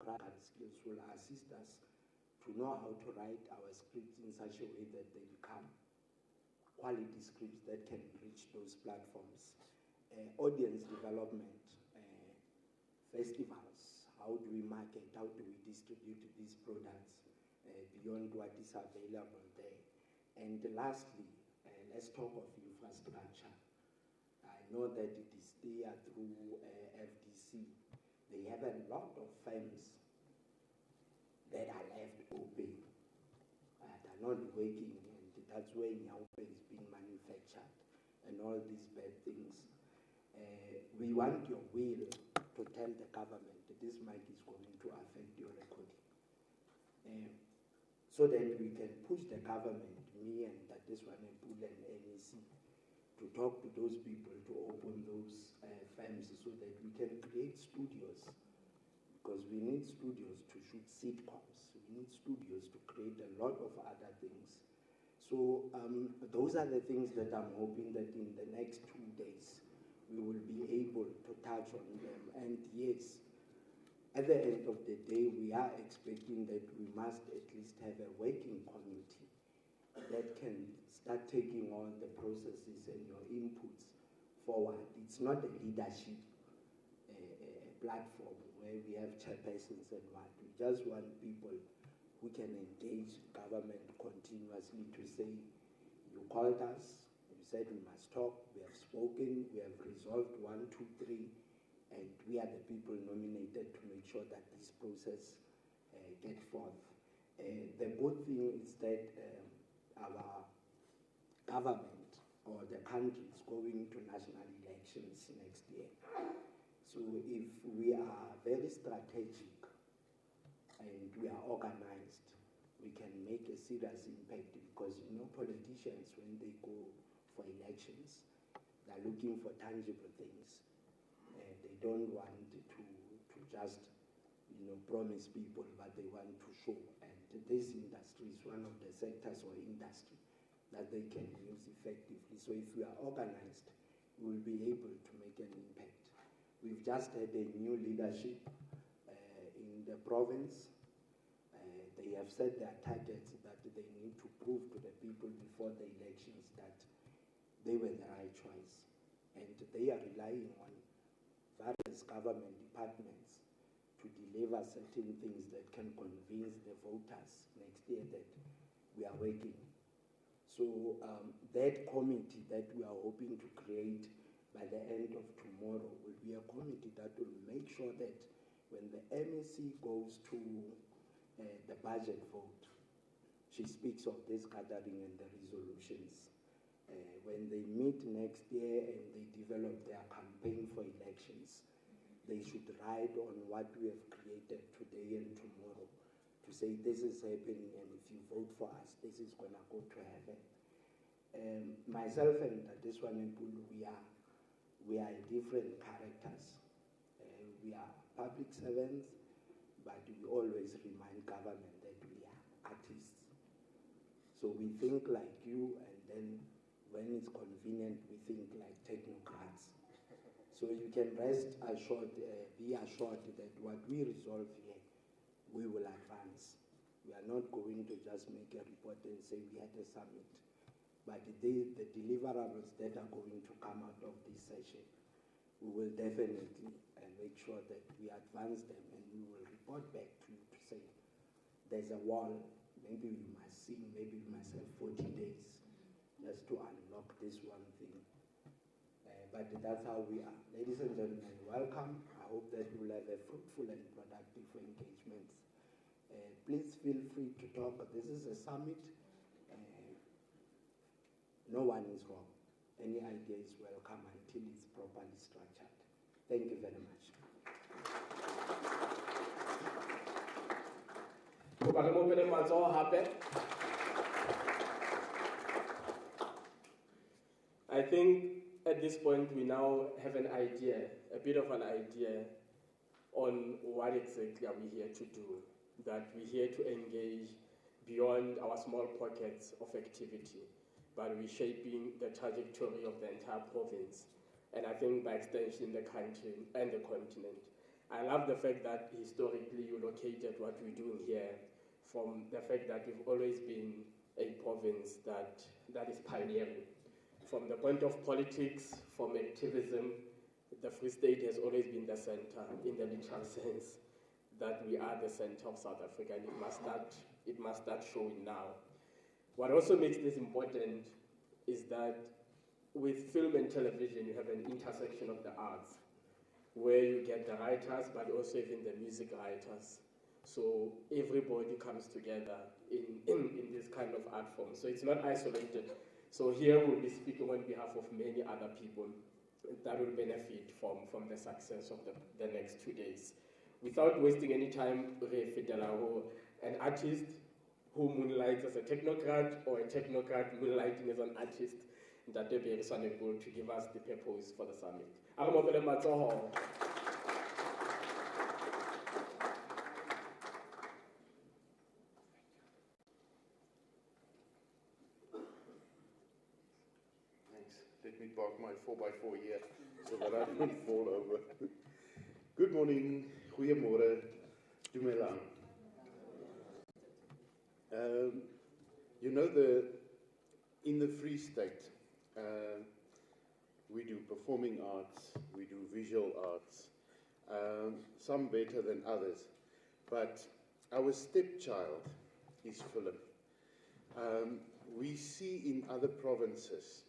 technocratic skills will assist us to know how to write our scripts in such a way that they become quality scripts that can reach those platforms. Audience development, festivals, how do we market, how do we distribute these products beyond what is available there. And lastly, let's talk of infrastructure. I know that it is there through FDC. They have a lot of firms that are left open, that are not working, and that's where Nyaupa is being manufactured and all these bad things. We want your will to tell the government that this mic is going to affect your recording. So that we can push the government, me and that this one and Pul and NEC, to talk to those people to open those firms so that we can create studios, because we need studios to shoot sitcoms, we need studios to create a lot of other things. So those are the things that I'm hoping that in the next 2 days we will be able to touch on them. And yes, at the end of the day, we are expecting that we must at least have a working committee that can start taking all the processes and your inputs forward. It's not a leadership platform where we have chairpersons and what. We just want people who can engage government continuously to say, you called us, you said we must talk, we have spoken, we have resolved 1, 2, 3, and we are the people nominated to make sure that this process get forth. The good thing is that our government or the country is going to national elections next year. So if we are very strategic and we are organized, we can make a serious impact, because politicians, when they go for elections, they're looking for tangible things. They don't want to just promise people, but they want to show. And this industry is one of the sectors or industry that they can use effectively. So if we are organized, we will be able to make an impact. We've just had a new leadership in the province. They have set their targets that they need to prove to the people before the elections that they were the right choice. And they are relying on various government departments to deliver certain things that can convince the voters next year that we are working. So that committee that we are hoping to create by the end of tomorrow will be a committee that will make sure that when the MEC goes to the budget vote, she speaks of this gathering and the resolutions. When they meet next year and they develop their campaign for elections, they should ride on what we have created today and tomorrow to say this is happening, and if you vote for us, this is going to go to heaven. Myself and this one in Pulu, we are different characters. We are public servants, but we always remind government that we are artists. So we think like you, and then when it's convenient, we think like technocrats. So you can rest assured, be assured that what we resolve here, we will advance. We are not going to just make a report and say we had a summit. But the deliverables that are going to come out of this session, we will definitely make sure that we advance them, and we will report back to you to say there's a wall, maybe we must see, maybe we must have 40 days just to unlock this one thing. But that's how we are. Ladies and gentlemen, welcome. I hope that you will have a fruitful and productive engagement. Please feel free to talk. This is a summit. No one is wrong. Any idea is welcome until it's properly structured. Thank you very much. I think at this point we now have an idea, a bit of an idea on what exactly are we here to do. That we're here to engage beyond our small pockets of activity, but reshaping the trajectory of the entire province, and I think by extension the country and the continent. I love the fact that historically you located what we're doing here from the fact that we've always been a province that is pioneering. From the point of politics, from activism, the Free State has always been the center in the literal sense that we are the center of South Africa, and it must start showing now. What also makes this important is that with film and television, you have an intersection of the arts, where you get the writers, but also even the music writers. So everybody comes together in this kind of art form. So it's not isolated. So here we'll be speaking on behalf of many other people that will benefit from the success of the next 2 days. Without wasting any time, Re Fetelaho, an artist who moonlights as a technocrat or a technocrat moonlighting as an artist, that they be able to give us the purpose for the summit. Let me park my 4x4 here so that I don't fall over. Good morning, goeiemorgen, dumelang. You know, in the Free State, we do performing arts, we do visual arts, some better than others, but our stepchild is film. We see in other provinces,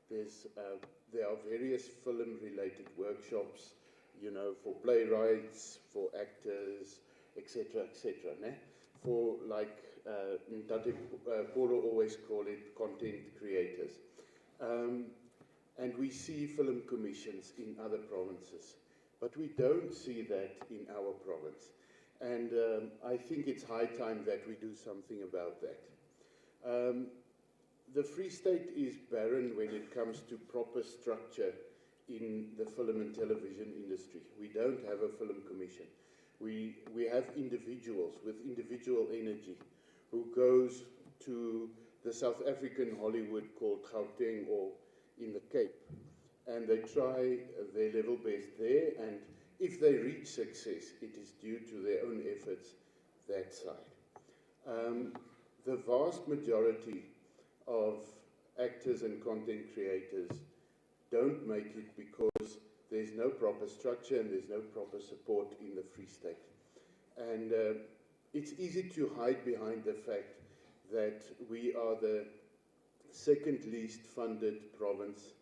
there are various film-related workshops, you know, for playwrights, for actors, etc., etc. For, like Ntate Poro always call it, content creators. And we see film commissions in other provinces, but we don't see that in our province. And I think it's high time that we do something about that. The Free State is barren when it comes to proper structure in the film and television industry. We don't have a film commission. We have individuals with individual energy who goes to the South African Hollywood called Gauteng or in the Cape, and they try their level best there, and if they reach success, it is due to their own efforts that side. The vast majority of actors and content creators don't make it because there's no proper structure and there's no proper support in the Free State. And it's easy to hide behind the fact that we are the second least funded province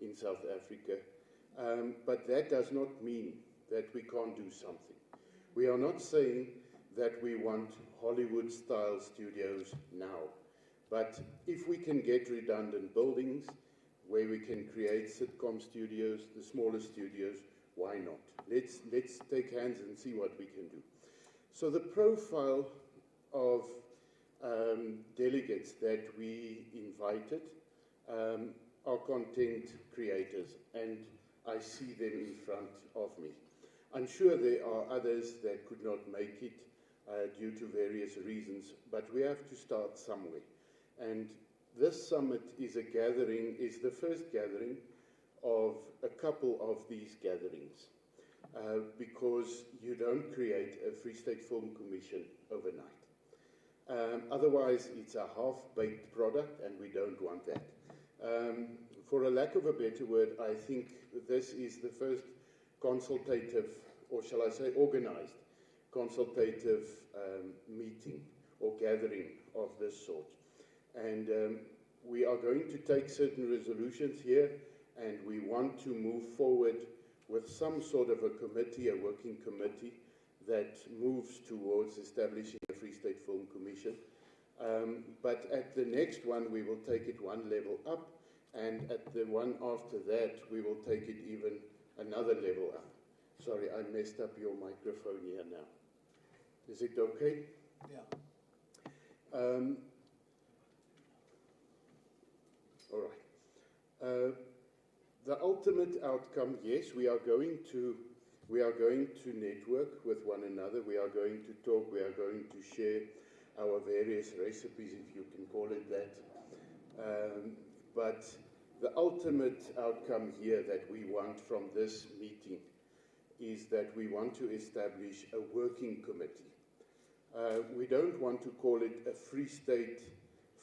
in South Africa. But that does not mean that we can't do something. We are not saying that we want Hollywood-style studios now. But if we can get redundant buildings where we can create sitcom studios, the smaller studios, why not? Let's take hands and see what we can do. So the profile of delegates that we invited are content creators, and I see them in front of me. I'm sure there are others that could not make it due to various reasons, but we have to start somewhere. And this summit is the first gathering of a couple of these gatherings, because you don't create a Free State Film Commission overnight. Otherwise, it's a half-baked product, and we don't want that. For a lack of a better word, I think this is the first consultative, or shall I say organized, consultative meeting or gathering of this sort. And we are going to take certain resolutions here, and we want to move forward with some sort of a committee, a working committee, that moves towards establishing a Free State Film Commission. But at the next one, we will take it one level up, and at the one after that, we will take it even another level up. Sorry, I messed up your microphone here now. Is it okay? Yeah. All right. The ultimate outcome, yes, we are going to network with one another. We are going to talk. We are going to share our various recipes, if you can call it that. But the ultimate outcome here that we want from this meeting is that we want to establish a working committee. We don't want to call it a Free State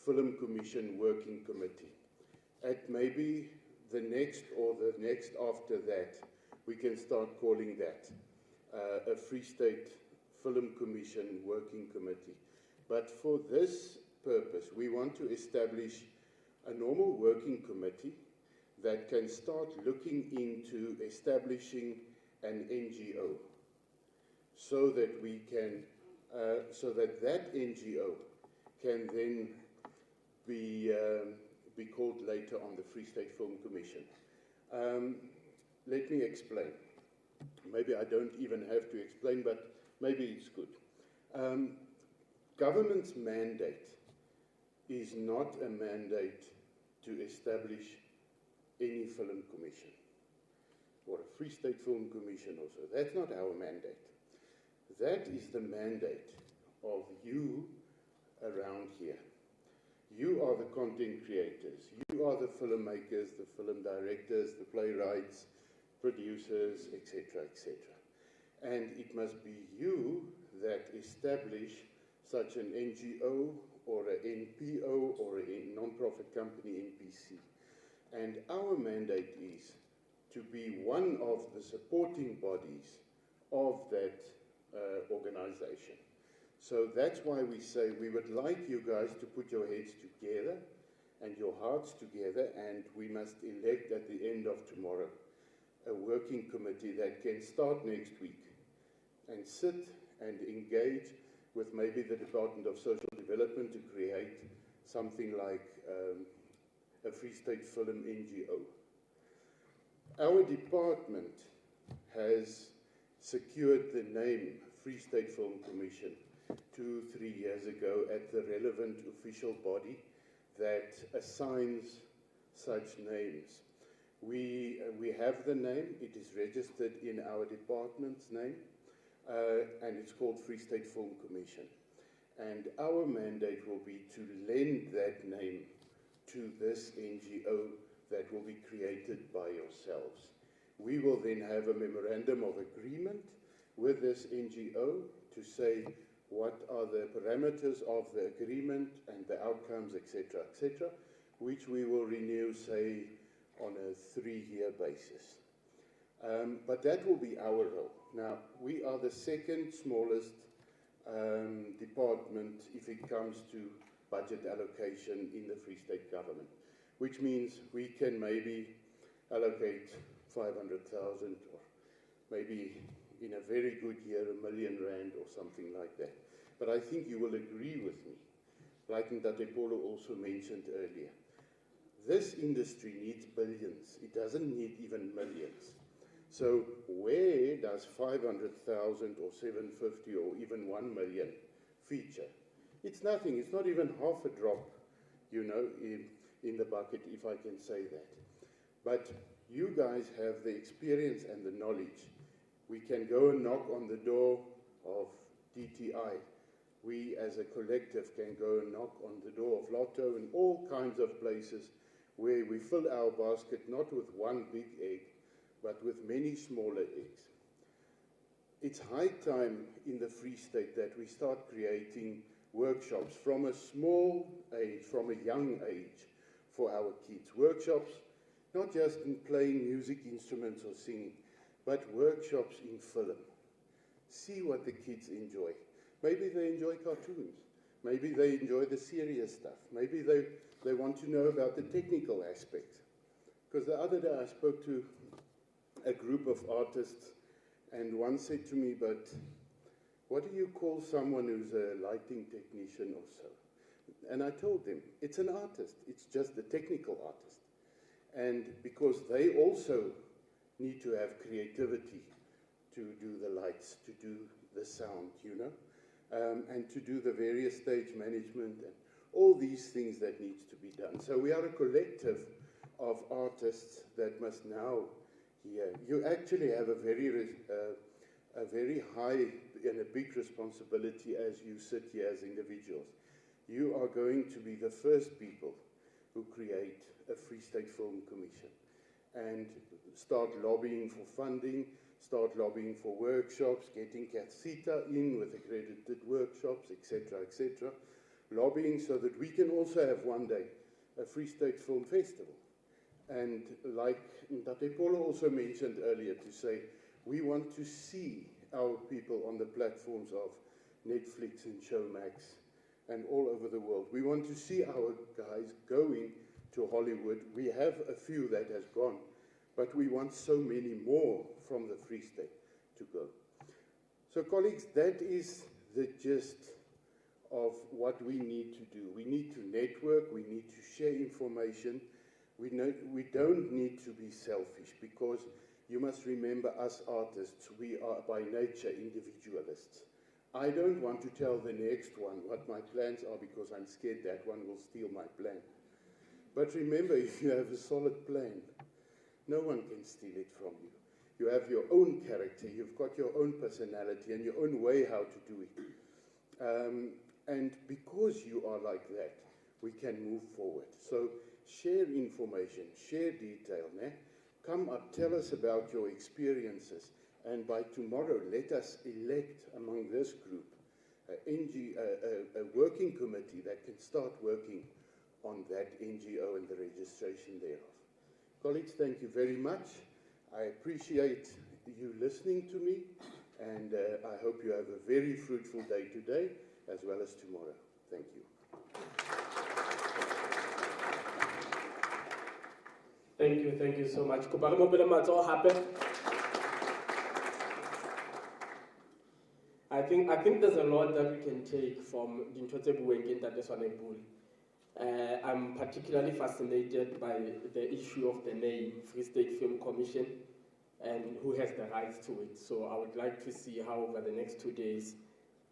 Film Commission Working Committee. At maybe the next or the next after that, we can start calling that a Free State Film Commission Working Committee. But for this purpose, we want to establish a normal working committee that can start looking into establishing an NGO so that we can, that NGO can then be called later on the Free State Film Commission. Let me explain. Maybe I don't even have to explain, but maybe it's good. Government's mandate is not a mandate to establish any film commission or a Free State Film Commission also. That's not our mandate. That is the mandate of you around here. You are the content creators. You are the filmmakers, the film directors, the playwrights, producers, etc., etc. And it must be you that establish such an NGO or an NPO or a non-profit company, NPC. And our mandate is to be one of the supporting bodies of that organization. So that's why we say we would like you guys to put your heads together and your hearts together, and we must elect at the end of tomorrow a working committee that can start next week and sit and engage with maybe the Department of Social Development to create something like a Free State Film NGO. Our department has secured the name Free State Film Commission 2-3 years ago at the relevant official body that assigns such names. We have the name, it is registered in our department's name, and it's called Free State Film Commission. And our mandate will be to lend that name to this NGO that will be created by yourselves. We will then have a memorandum of agreement with this NGO to say what are the parameters of the agreement and the outcomes, etc., etc., which we will renew, say, on a 3-year basis. But that will be our role. Now, we are the second smallest department if it comes to budget allocation in the Free State government, which means we can maybe allocate 500,000 or maybe in a very good year R1 million or something like that. But I think you will agree with me, like Ntate Polo also mentioned earlier. This industry needs billions. It doesn't need even millions. So where does 500,000 or 750 or even 1 million feature? It's nothing. It's not even half a drop, you know, in the bucket, if I can say that. But you guys have the experience and the knowledge. We can go and knock on the door of DTI. We as a collective can go and knock on the door of Lotto and all kinds of places where we fill our basket not with one big egg, but with many smaller eggs. It's high time in the Free State that we start creating workshops from a small age, from a young age, for our kids. Workshops, not just in playing music instruments or singing, but workshops in film. See what the kids enjoy. Maybe they enjoy cartoons. Maybe they enjoy the serious stuff. Maybe they want to know about the technical aspects. Because the other day I spoke to a group of artists, and one said to me, but what do you call someone who's a lighting technician or so? And I told them, it's an artist. It's just a technical artist. And because they also need to have creativity to do the lights, to do the sound, you know, and to do the various stage management and all these things that needs to be done. So we are a collective of artists that must now hear. You actually have a very high and a big responsibility as you sit here as individuals. You are going to be the first people who create a Free State Film Commission and start lobbying for funding, start lobbying for workshops, getting Cathsita in with accredited workshops, etc., etc. Lobbying so that we can also have one day a Free State Film Festival. And like Ntate Polo also mentioned earlier, to say we want to see our people on the platforms of Netflix and Showmax and all over the world. We want to see our guys going to Hollywood. We have a few that has gone, but we want so many more from the Free State to go. So colleagues, that is the gist of what we need to do. We need to network, we need to share information. We don't need to be selfish, because you must remember, us artists, we are by nature individualists. I don't want to tell the next one what my plans are, because I'm scared that one will steal my plan. But remember, if you have a solid plan, no one can steal it from you. You have your own character, you've got your own personality and your own way how to do it. And because you are like that, we can move forward. So share information, share detail. Come up, tell us about your experiences. And by tomorrow, let us elect among this group a working committee that can start working on that NGO and the registration thereof. Colleagues, thank you very much. I appreciate you listening to me, and I hope you have a very fruitful day today as well as tomorrow. Thank you. Thank you so much. I think there's a lot that we can take from Dintotse Buengen Tateswanebul. I'm particularly fascinated by the issue of the name Free State Film Commission and who has the rights to it. So I would like to see how over the next 2 days,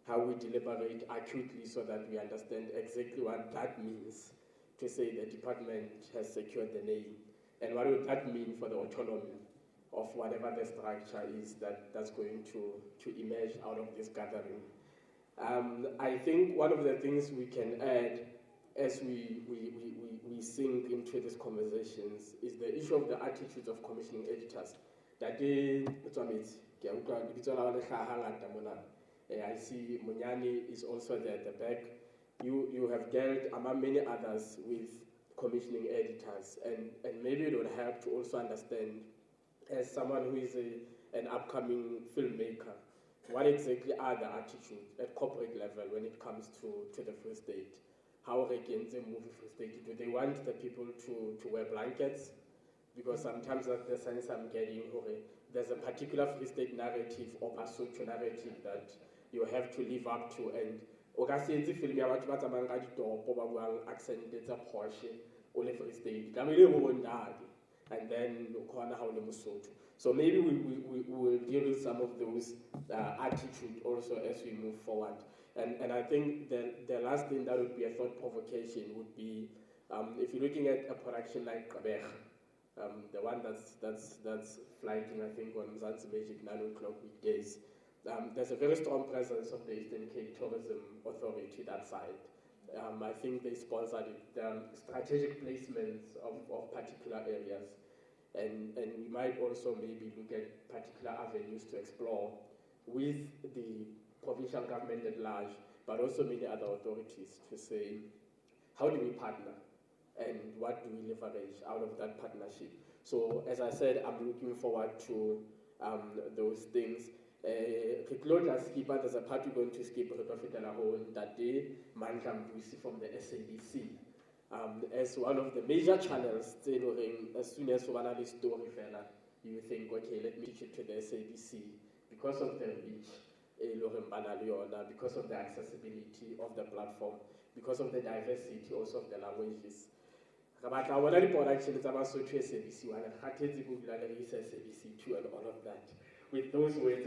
how we deliberate acutely so that we understand exactly what that means to say the department has secured the name, and what would that mean for the autonomy of whatever the structure is that's going to emerge out of this gathering. I think one of the things we can add as we sink into these conversations is the issue of the attitudes of commissioning editors. I see Munyani is also there at the back. You have dealt, among many others, with commissioning editors, and maybe it would help to also understand, as someone who is an upcoming filmmaker, what exactly are the attitudes at corporate level when it comes to the Free State? How against the movie Free State? Do they want the people to wear blankets? Because sometimes that's the sense I'm getting, okay, there's a particular Free State narrative or Basotho narrative that you have to live up to, and okasietsi film ya batho ba tsamayang ka ditopo ba buang accent tsa Porsche o le Free State tlamehile ho bondage, and then khona ha o le Mosotho. So maybe we will deal with some of those attitude also as we move forward. And I think the last thing that would be a thought provocation would be, if you're looking at a production like Gqeberha, the one that's flying, I think, on Mzansi Magic 9 o'clock weekdays, there's a very strong presence of the Eastern Cape Tourism Authority that side. I think they sponsored it, strategic placements of particular areas. And we might also maybe look at particular avenues to explore with the provincial government at large, but also many other authorities, to say, how do we partner and what do we leverage out of that partnership? So as I said, I'm looking forward to those things. There's a part we're going to skip that day, Mandla Mbusi from the SABC. As one of the major channels, as soon as one of the story fella, you think, okay, let me teach it to the SABC because of the reach, because of the accessibility of the platform, because of the diversity also of the languages. Production is about SABC 1 and SABC 2 and all of that. With those words,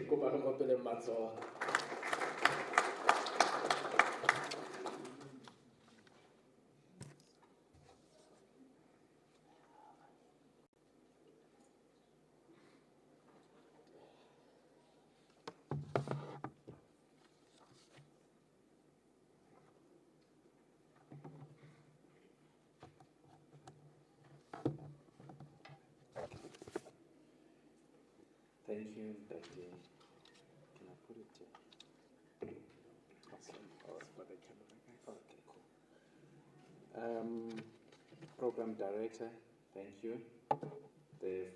Thank you, Dr. Can I put it here? Awesome. Okay, cool. Program Director, thank you. The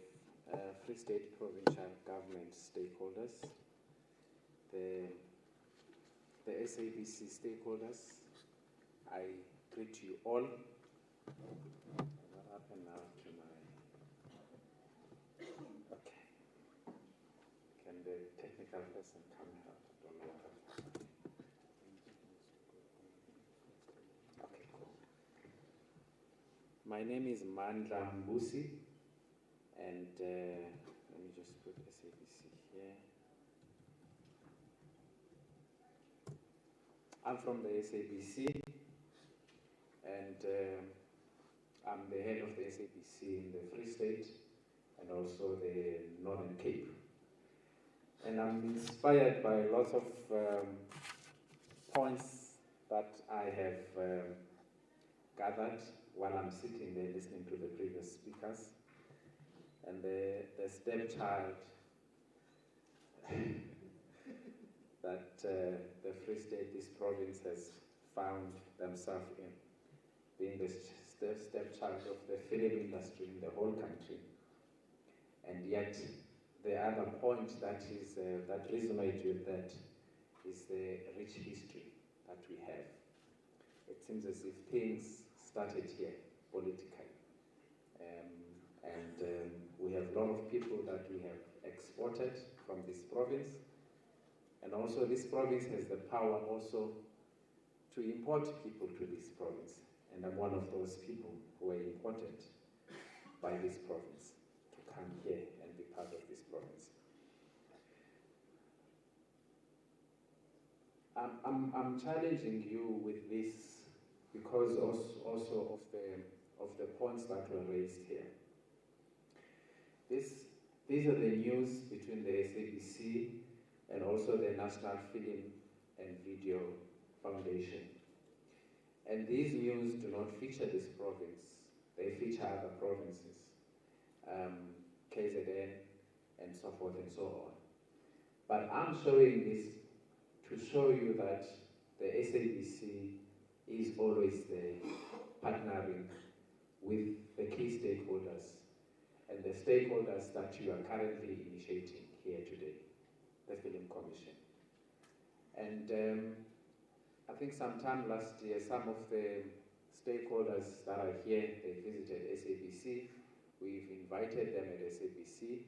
Free State Provincial Government stakeholders, the SABC stakeholders, I greet you all. What happened now to my... Okay. Can the technical person come out? I don't know what happened. Okay, cool. My name is Mandla Mbusi, and let me just put SABC here. I'm from the SABC, and I'm the head of the SABC in the Free State and also the Northern Cape. And I'm inspired by lots of points that I have gathered while I'm sitting there listening to the previous speakers. And the stepchild that the Free State, this province, has found themselves in, being the stepchild of the film industry in the whole country. And yet, the other point that is that resonates with that is the rich history that we have. It seems as if things started here politically. We have a lot of people that we have exported from this province. And also this province has the power also to import people to this province. And I'm one of those people who were imported by this province to come here and be part of this province. I'm challenging you with this because also of the points that were raised here. These are the news between the SABC and also the National Film and Video Foundation. And these news do not feature this province. They feature other provinces, KZN and so forth and so on. But I'm showing this to show you that the SABC is always there, partnering with the key stakeholders and the stakeholders that you are currently initiating here today, the Film Commission. And I think sometime last year, some of the stakeholders that are here, they visited SABC. We've invited them at SABC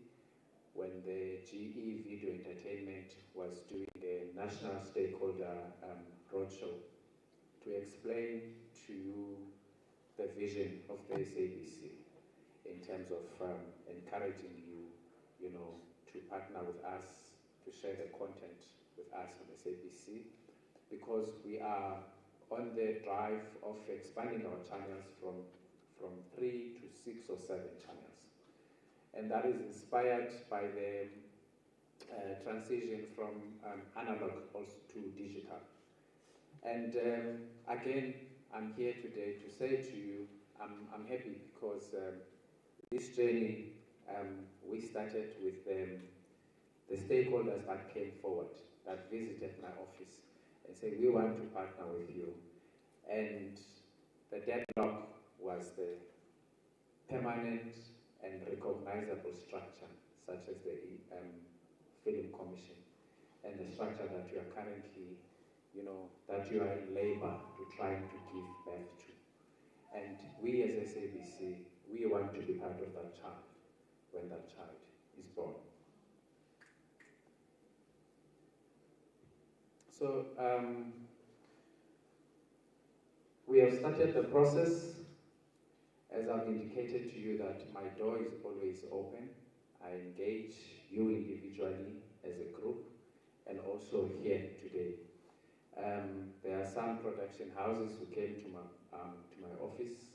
when the GE Video Entertainment was doing a national stakeholder roadshow to explain to you the vision of the SABC in terms of encouraging you know, to partner with us, to share the content with us on SABC, because we are on the drive of expanding our channels from 3 to 6 or 7 channels. And that is inspired by the transition from analog also to digital. And again, I'm here today to say to you, I'm happy because this journey we started with the stakeholders that came forward, that visited my office and said, we want to partner with you. And the deadlock was the permanent and recognizable structure, such as the Film Commission, and the structure that you are currently, you know, that you are in labor to trying to give birth to. And we as SABC, we want to be part of that child when that child is born. So we have started the process. As I've indicated to you that my door is always open. I engage you individually as a group and also here today. There are some production houses who came to my office.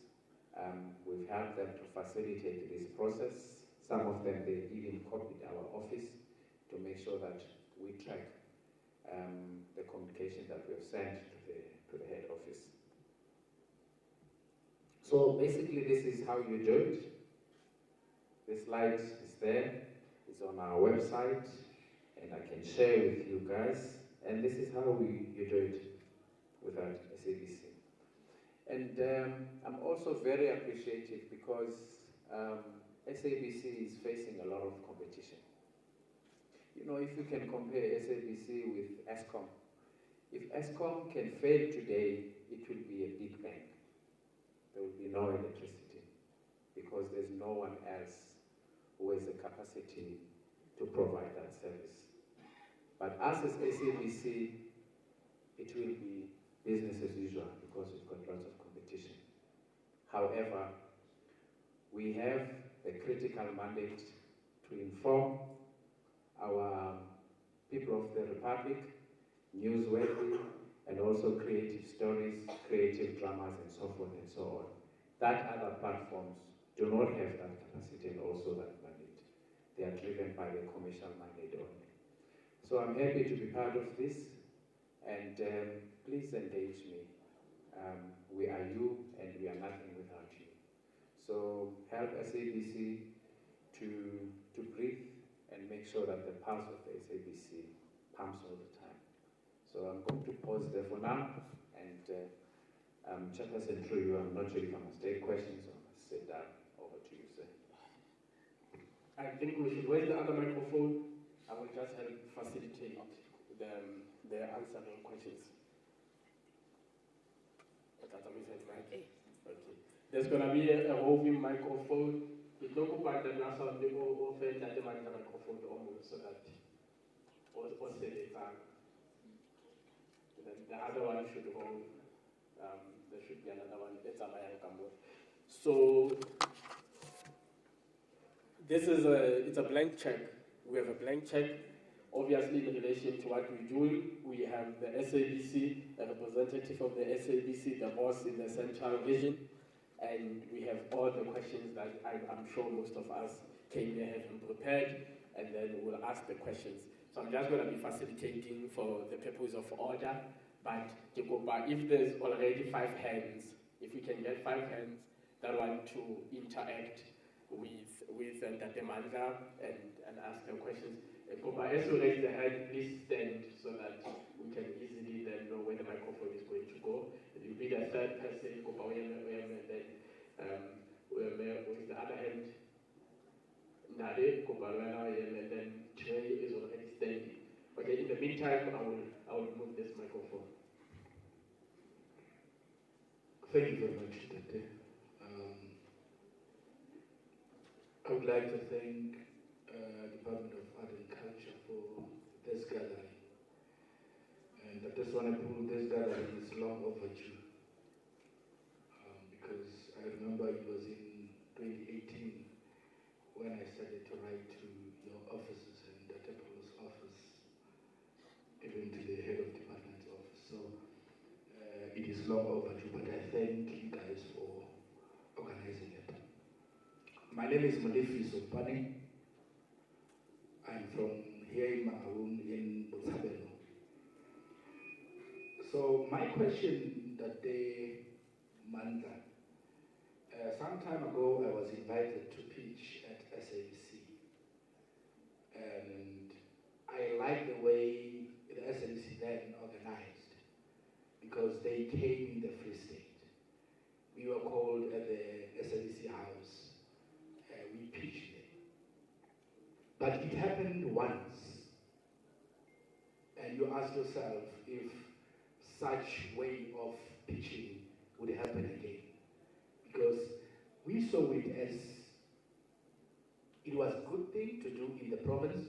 We've helped them to facilitate this process. Some of them, they even copied our office to make sure that we track the communication that we have sent to the head office. So basically, this is how you do it. The slide is there. It's on our website, and I can share with you guys. And this is how you do it without SABC. And I'm also very appreciative because SABC is facing a lot of competition. You know, if you can compare SABC with Eskom, if Eskom can fail today, it will be a big bang. There will be no electricity because there's no one else who has the capacity to provide that service. But us as SABC, it will be business as usual because we've got lots of competition. However, we have the critical mandate to inform our people of the Republic, newsworthy, and also creative stories, creative dramas, and so forth and so on. That other platforms do not have that capacity and also that mandate. They are driven by the commercial mandate only. So I'm happy to be part of this, and please engage me. We are you, and we are nothing without you. So help SABC to breathe and make sure that the pulse of the SABC pumps all the time. So I'm going to pause there for now, and Chairperson Truyu, I'm not sure if I must take questions or must sit down. Over to you, sir. I think we should raise the other microphone. I will just help facilitate the answering questions. Okay. There's going to be a roving microphone. It don't go back the last one, they will offend the microphone almost so that or say the other one should hold. There should be another one. So this is it's a blank check. We have a blank check. Obviously, in relation to what we're doing, we have the SABC, a representative of the SABC, the boss in the central region, and we have all the questions that I'm sure most of us came here having prepared, and then we'll ask the questions. So I'm just going to be facilitating for the purpose of order, but if there's already 5 hands, if we can get 5 hands that want to interact with Ntate Mandla and ask the questions. As you raise the hand, please stand so that we can easily then know where the microphone is going to go. It will be the third person, and then with the other hand, Nade, and then Trey is already standing. Okay, in the meantime, I will move this microphone. Thank you very much, Tate. I would like to thank Department of Art and Culture for this gathering. And I just want to prove this gathering is long overdue. Because I remember it was in 2018 when I started to write to your offices and Dr. Paulo's office, even to the head of department's office. So it is long overdue, but I thank you guys for organizing it. My name is Molefi Sopane. I'm from here in Mahaun in Botshabelo. So my question that day, Mandla, some time ago I was invited to pitch at SABC. And I like the way the SABC then organized because they came in the Free State. We were called at the SABC house. We pitched there. But it happened once. And you ask yourself if such way of pitching would happen again. Because we saw it as it was a good thing to do in the province,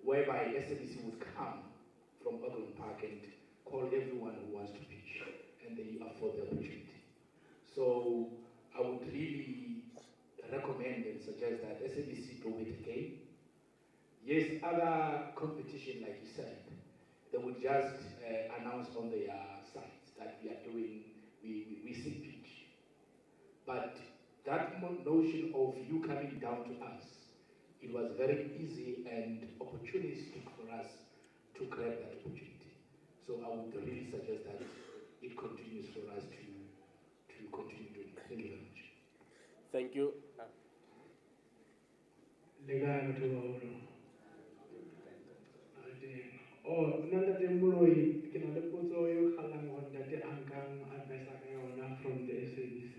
whereby SABC would come from Auckland Park and call everyone who wants to pitch, and they afford the opportunity. So I would really recommend and suggest that SABC do it again. Yes, other competition, like you said, they would just announce on their sites that we are doing, we see pitch. But that notion of you coming down to us, it was very easy and opportunistic for us to grab that opportunity. So I would really suggest that it continues for us to continue doing it. Thank you very much. Thank you. Lega to oh, nanda temuloi kina le potso yo khalang on that ankang advice from the SABC.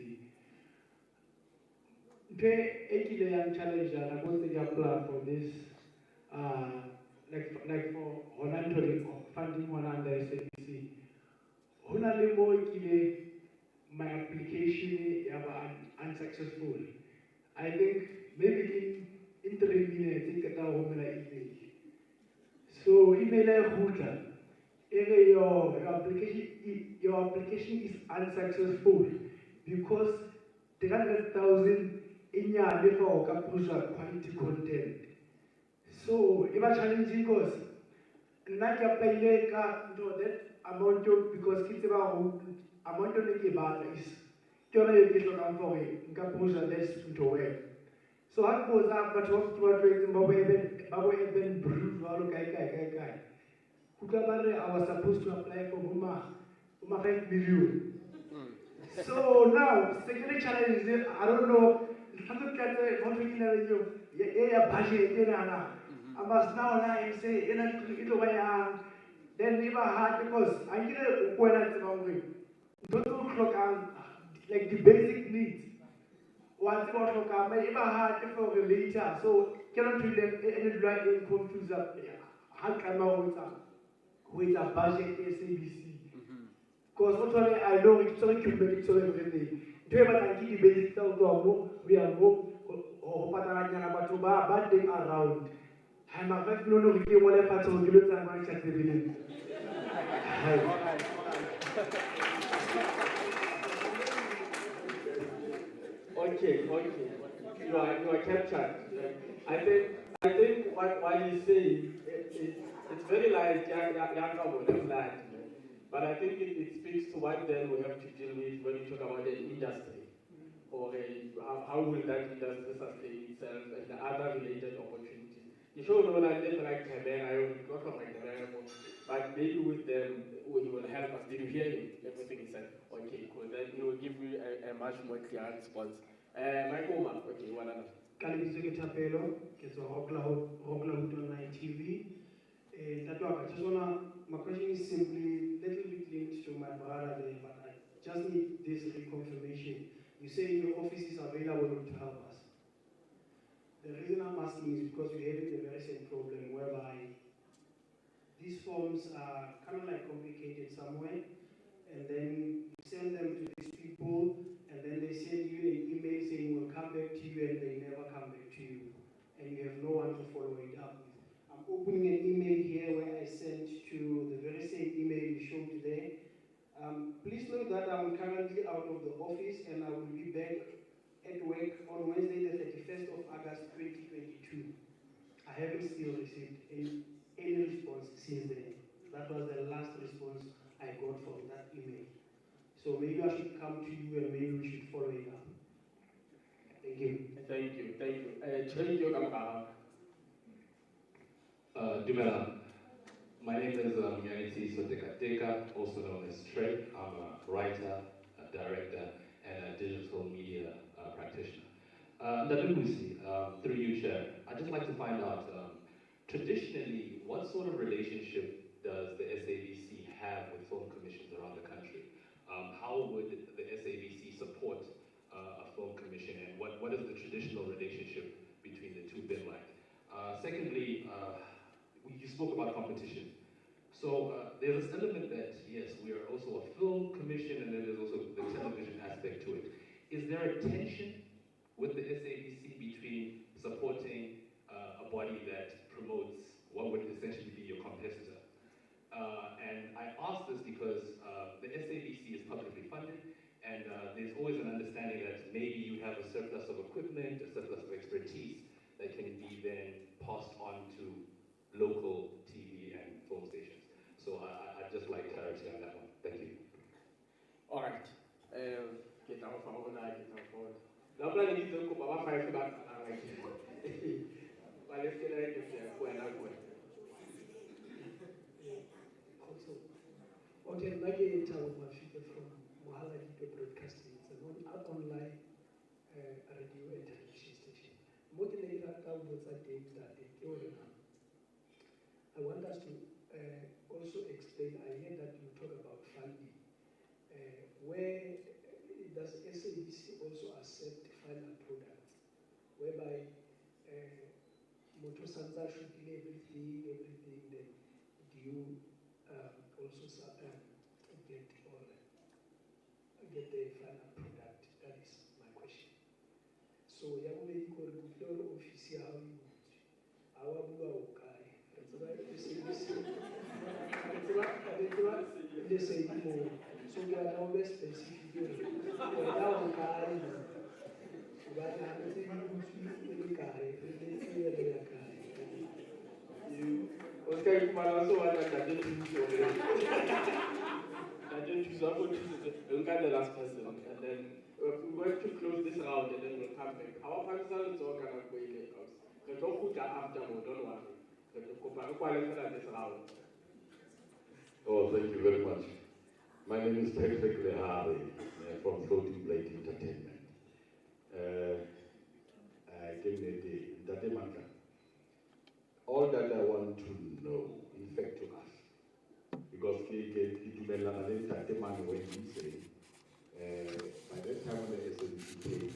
Pe ekile yang challenge na go to apply for this like for Honanto funding one under SABC. Honale mo ekile my application yaba unsuccessful. I think maybe in 3 minutes it get out of email. So email your application is unsuccessful because 300,000 in your level of quality content. So if a challenging because not your pay that amount of because kids about amount of the is less into web. So I goes up but what been bruised guy. I was supposed to apply for Uma 5 million. So now second challenge is I don't know budget I must now say then never hard because I get a don't look like the basic needs. Once about to come, I never had for later, so cannot do them any right and confuse up. How come out with a budget SABC? Because what I know it's so cumulative, so everything. Do you ever give the basic stuff to we are more or Patarana Batuba, bad thing around? I'm a very no review whatever to give and my chat with Okay. You are captured. I think what you say it's very like Yanga. But I think it speaks to what then we have to deal with when we talk about the industry. Or how will that industry sustain itself and the other related opportunities. You show no like but maybe with them he will help us. Did you hear him? Everything he said. Okay, cool. Then he will give you a much more clear response. Michael Oma, okay, one other. Kalibizeke Tapelo, Oklahoma Online TV. My question is simply a little bit linked to my brother there, but I just need this reconfirmation. You say your office is available to help us. The reason I'm asking is because we're having the very same problem whereby these forms are kind of like complicated somewhere, and then you send them to these people, and then they send you an email saying we'll come back to you, and they never come back to you, and you have no one to follow it up with. I'm opening an email here where I sent to the very same email you showed today. Please note that I'm currently out of the office, and I will be back at work on Wednesday, the 31st of August 2022. I haven't still received any response since then. That was the last response I got from that email. So maybe I should come to you and maybe we should follow it up. Thank you. Thank you. Dumela. My name is Myanisi Sotekateka, also known as Trey. I'm a writer, a director, and a digital media practitioner. Ndadubusi, through you, Chair, I'd just like to find out, traditionally, what sort of relationship does the SABC have with film commissions around the country? How would the SABC support a film commission, and what is the traditional relationship between the two been like? Secondly, you spoke about competition. So there's this element that, yes, we are also a film commission, and then there's also the television aspect to it. Is there a tension with the SABC between supporting a body that promotes what would essentially be your competitor? And I ask this because the SABC is publicly funded, and there's always an understanding that maybe you have a surplus of equipment, a surplus of expertise that can be then passed on to local TV and film stations. So I'd just like clarity on that one. Thank you. All right. Get out from over there, get out forward. Now, I'm going to go about 5 back. But let's get ready to share. Okay, Nagi Mafika from Mohala Video Broadcasting. It's an online radio and television station. mo ke ne ke rata ho botsa teng ntate ke hore na I want us to also explain. I hear that you talk about funding. Where does SABC also accept final products, whereby Moto Sansa should be everything, then do you also get the final product? That is my question. So, ya bobedi ko re butle hore office ya hao e butswe. Ha wa bua o kae? Re tseba SABC. Re tseba le same mo. So we are now very specific here. We are now kae. Ba na re tse butswe le kae, re le le kae. Okay, Kumalaso, I didn't choose the last person, and then we're going to close this round, and then we'll come back. Our council is all going to go in the house. The don't put that after, don't worry. This round. Oh, thank you very much. My name is Tekfek Lehari from Floating Blade Entertainment. I came to Datemanka. All that I want to know, in fact, to us, because when he said, by that time when the SNC came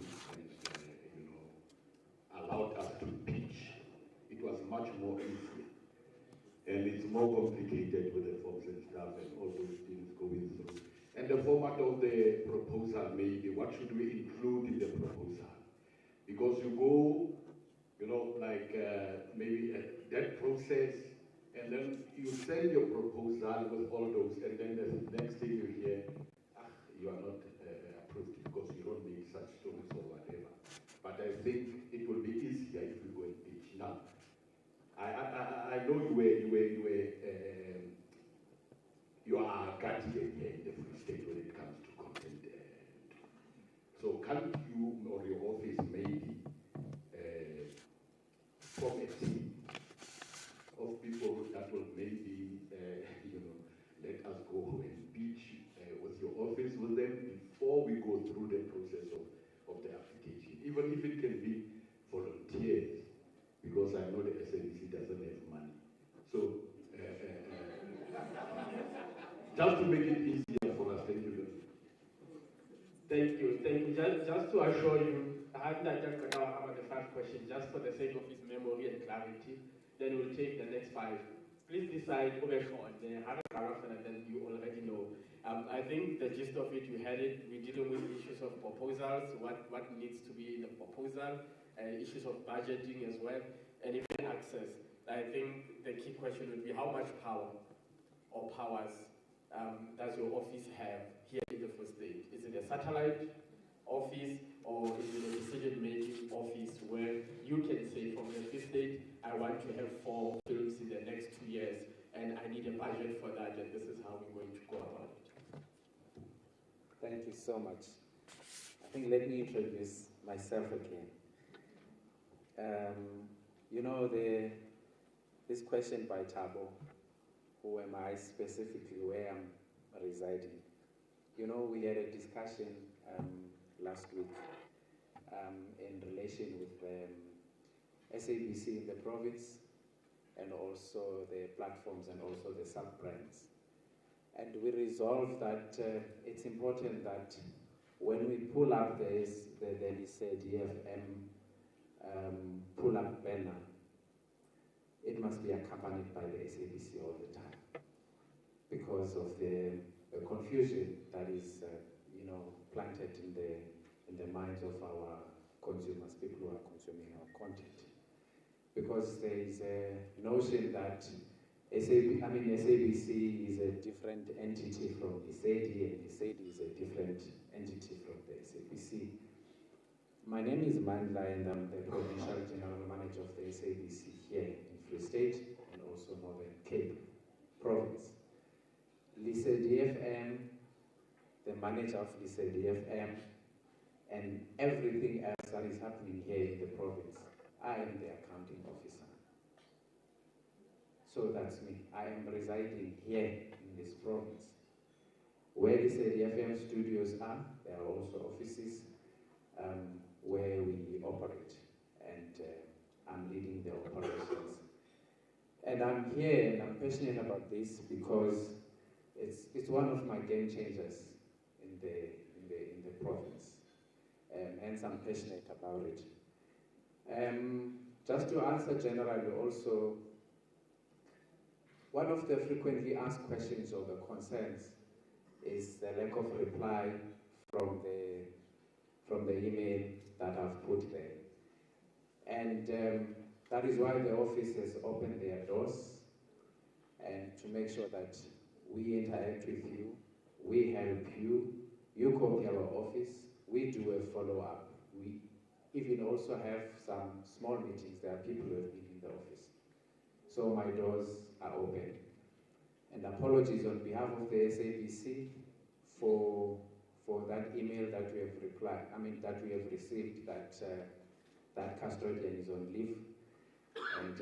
and allowed us to pitch, it was much more easier. And it's more complicated with the forms and stuff and all those things going through. And the format of the proposal, maybe, what should we include in the proposal? Because you go, maybe that process, and then you send your proposal with all those, and then the next thing you hear, you are not approved because you don't make such stories or whatever. But I think it will be easier if we go and pitch now. I know you are a guardian here in the Free State when it comes to content. So can't you or your office maybe form a team of people that will maybe let us go and pitch with your office with them before we go through the process of the application, even if it can be volunteers. Because I know the SABC doesn't have money. So, just to make it easier for us, thank you. Thank you. Just to assure you, I have not just got about the 5 questions, just for the sake of his memory and clarity. Then we'll take the next 5. Please decide over on the and then you already know. I think the gist of it, you had it. We're dealing with issues of proposals, what needs to be in the proposal, issues of budgeting as well, and even access. I think the key question would be how much power or powers does your office have here in the Free State? Is it a satellite office or is it a decision-making office where you can say from the Free State, I want to have 4 films in the next 2 years and I need a budget for that and this is how we're going to go about it? Thank you so much. I think let me introduce myself again. This question by Thabo, who am I specifically, where I'm residing. We had a discussion last week in relation with SABC in the province and also the platforms and also the sub-brands. And we resolved that it's important that when we pull up the DFM pull-up banner, it must be accompanied by the SABC all the time because of the confusion that is, planted in the minds of our consumers, people who are consuming our content. Because there is a notion that SABC is a different entity from ISEDI, and ISEDI is a different entity from the SABC. My name is Mandla, and I'm the Provincial General Manager of the SABC here in Free State and also Northern Cape Province. DFM, the manager of DFM, and everything else that is happening here in the province, I am the accounting officer. So that's me. I am residing here in this province. Where the DFM studios are, there are also offices where we operate. And I'm leading the operations. And I'm here and I'm passionate about this because it's one of my game changers in the province. Hence I'm passionate about it. Just to answer generally also, one of the frequently asked questions or the concerns is the lack of reply from the email that I've put there. And that is why the office has opened their doors and to make sure that we interact with you, we help you, you copy our office, we do a follow-up. We even also have some small meetings. There are people who have been in the office. So my doors are open. And apologies on behalf of the SABC for that email that we have that we have received that custodian is on leave. And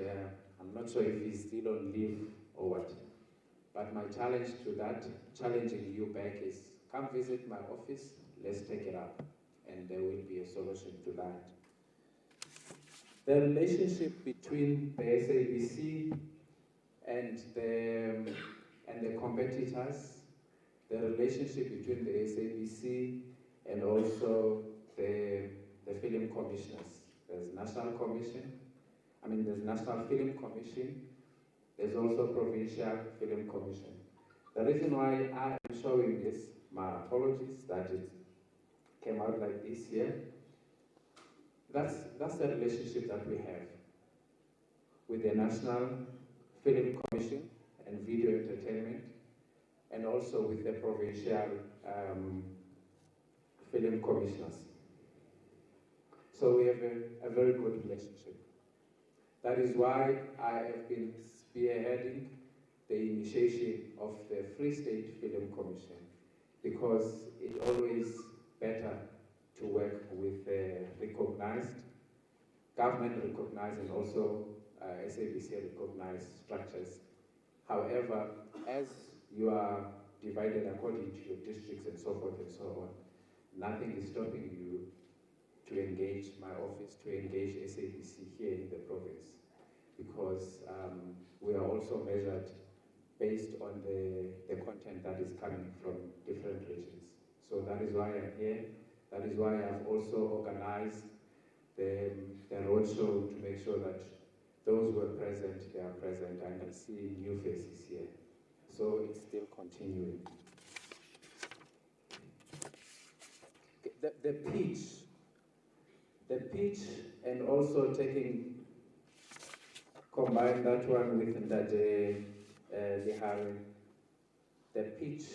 I'm not sure if he's still on leave or what. But my challenge to that, challenging you back is, come visit my office, let's take it up. And there will be a solution to that. The relationship between the SABC and the competitors, the relationship between the SABC and also the film commissioners. There's National Film Commission, there's also Provincial Film Commission. The reason why I am showing this, my apologies that it came out like this here, that's the relationship that we have with the National Film Commission and Video Entertainment, and also with the Provincial Film Commissioners. So we have a very good relationship. That is why I have been spearheading the initiation of the Free State Film Commission, because it's always better to work with recognized, government-recognized and also SABC-recognized structures. However, as you are divided according to your districts and so forth and so on, nothing is stopping you to engage my office, to engage SABC here in the province, because we are also measured based on the content that is coming from different regions. So that is why I'm here. That is why I've also organized the roadshow to make sure that those who are present, they are present, and I see new faces here. So it's still continuing. The pitch, and also combine that one with the pitch,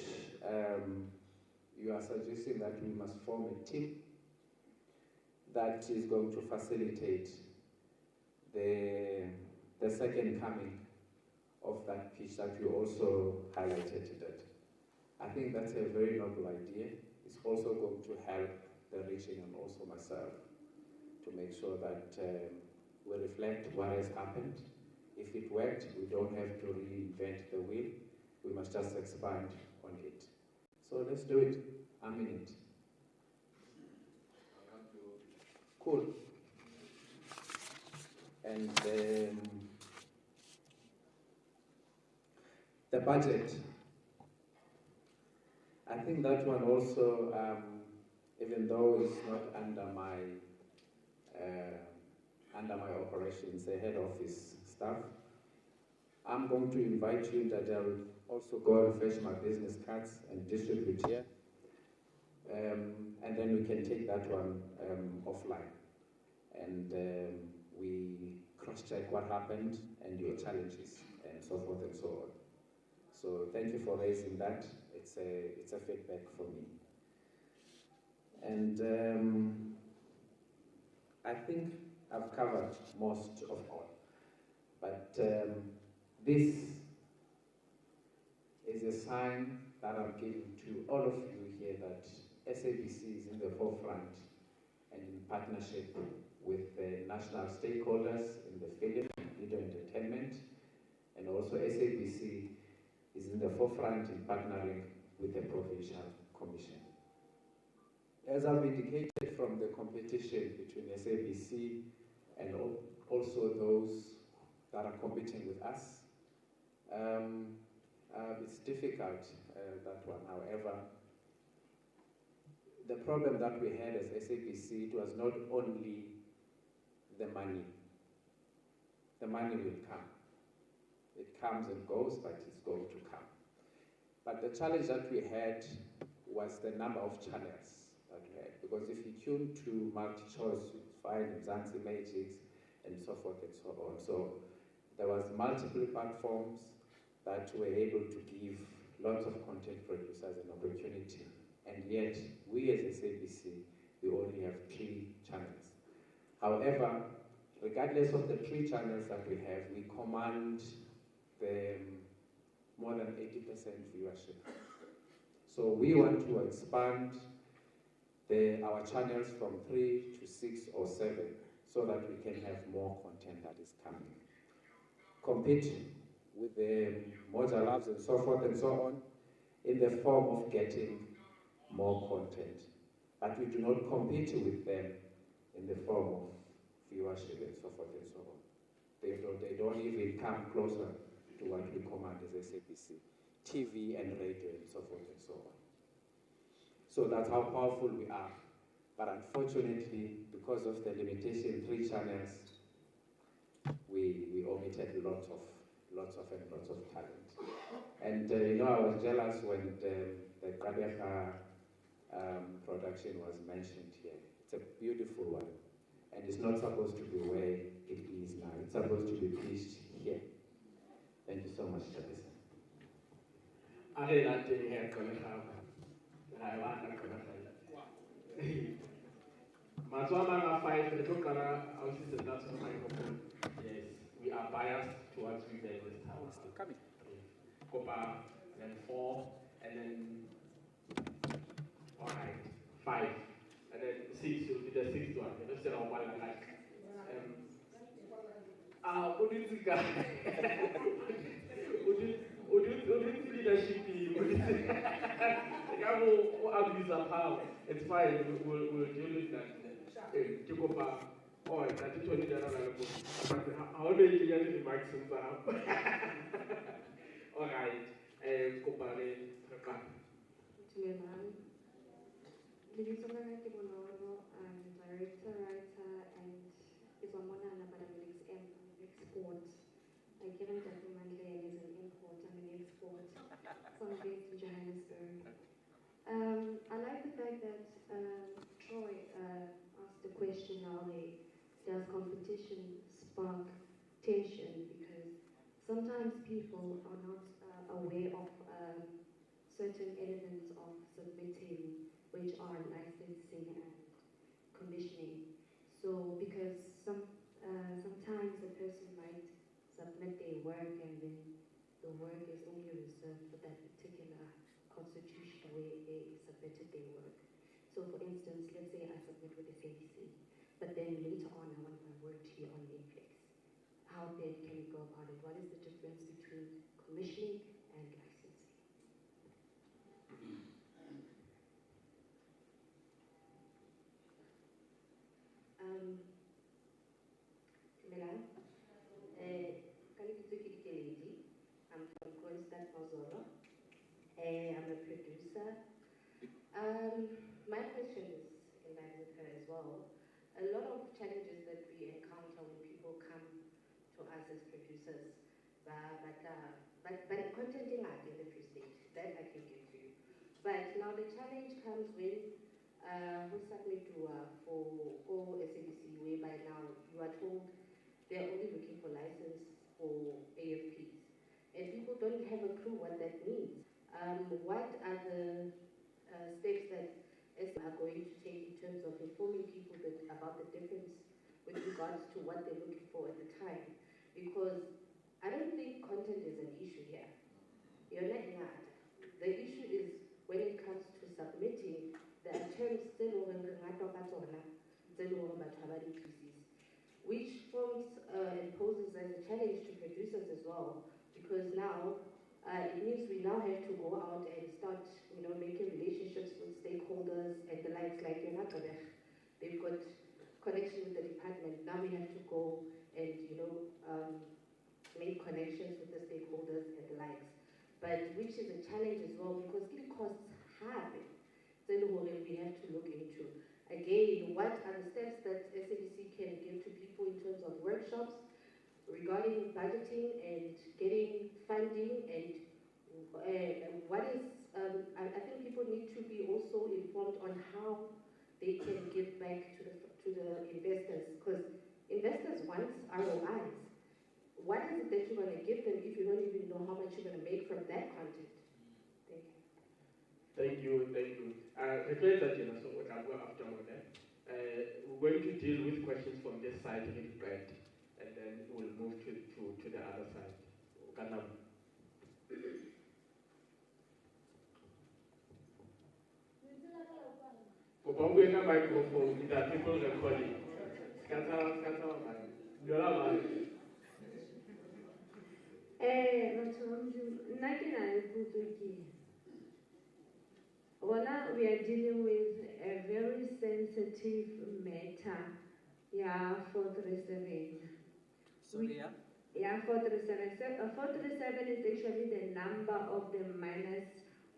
you are suggesting that we must form a team that is going to facilitate the second coming of that pitch that you also highlighted today. I think that's a very noble idea. It's also going to help the region and also myself to make sure that we reflect what has happened. If it worked, we don't have to reinvent the wheel. We must just expand on it. So let's do it. I'm in it. Cool. And the budget. I think that one also, even though it's not under my operations, the head office staff, I'm going to invite you that I'll also go and fetch my business cards and distribute here. And then we can take that one offline. And we cross-check what happened and your challenges and so forth and so on. So thank you for raising that. It's a feedback for me. And I think I've covered most of all. But this is a sign that I'm giving to all of you here that SABC is in the forefront and in partnership with the national stakeholders in the film and video entertainment, and also SABC is in the forefront in partnering with the Provincial Commission. As I've indicated from the competition between SABC and also those that are competing with us. It's difficult, that one. However, the problem that we had as SABC, it was not only the money. The money will come. It comes and goes, but it's going to come. But the challenge that we had was the number of channels that we had. Because if you tune to multi-choice, you find Mzansi Magics and so forth and so on. So there was multiple platforms that were able to give lots of content producers an opportunity. And yet, we as SABC, we only have 3 channels. However, regardless of the 3 channels that we have, we command the more than 80% viewership. So we want to expand our channels from 3 to 6 or 7 so that we can have more content that is coming. Compete with the Moja Labs and so forth and so on in the form of getting more content. But we do not compete with them in the form of viewership and so forth and so on. They don't even come closer to what we command as SABC, TV and radio and so forth and so on. So that's how powerful we are. But unfortunately, because of the limitation, 3 channels, we omitted lots of talent. And I was jealous when the Kadeha production was mentioned here. It's a beautiful one. And it's not supposed to be where it is now. It's supposed to be pitched here. Thank you so much, Tabitha. I like to hear I want to Mazwama 5, the Tokara, our sister, that's the microphone. Yes, we are biased towards women this time. Copa, then 4, and then, alright, 5, and then 6 will be the 6th one. Instead of one like, Udinzika. Udin leadership team. Abuse of power. It's fine, we'll deal with that. Tukopa, or that is 20 how do you get the maximum? Alright, Kopare, I'm director, writer, and is on one hand about export. I get him definitely and is an import and an export. So I'm based in Johannesburg. I like the fact that Troy asked the question early, does competition spark tension? Because sometimes people are not aware of certain elements of submitting, which are licensing and commissioning. So because sometimes a person might submit their work and then the work is only reserved for that particular constitution where they submitted their work. So for instance, let's say I submit with the SABC, but then later on I want my work to be on Netflix. How then can we go about it? What is the difference between commissioning and licensing? I'm from Kroonstad, Mazolo. I'm a producer. My question is in line with her as well. A lot of challenges that we encounter when people come to us as producers, but contenting art in the Free State, that I can give to you. But now the challenge comes when we submit to for SABC, whereby now you are told they're only looking for license for AFPs. And people don't have a clue what that means. What are the steps that SM are going to take in terms of informing people about the difference with regards to what they're looking for at the time? Because I don't think content is an issue here. You're not. The issue is when it comes to submitting, there are terms which forms and poses as a challenge to producers as well, because now it means we now have to go out and start, making relationships with stakeholders and the likes, like They've got connection with the department. Now we have to go and make connections with the stakeholders and the likes. But which is a challenge as well because it costs high. So we have to look into. Again, what are the steps that SABC can give to people in terms of workshops regarding budgeting and getting funding and what is, I think people need to be also informed on how they can give back to the investors because investors want ROIs. What is it that you're going to give them if you don't even know how much you're going to make from that content? Thank you. Thank you. So what I'll go after that. We're going to deal with questions from this side, right? And then we'll move to the other side. Kanam. For microphone, there are people recording. We are dealing with a very sensitive matter. Yeah, 437. Sorry, yeah? Yeah, 437. 437 is actually the number of the miners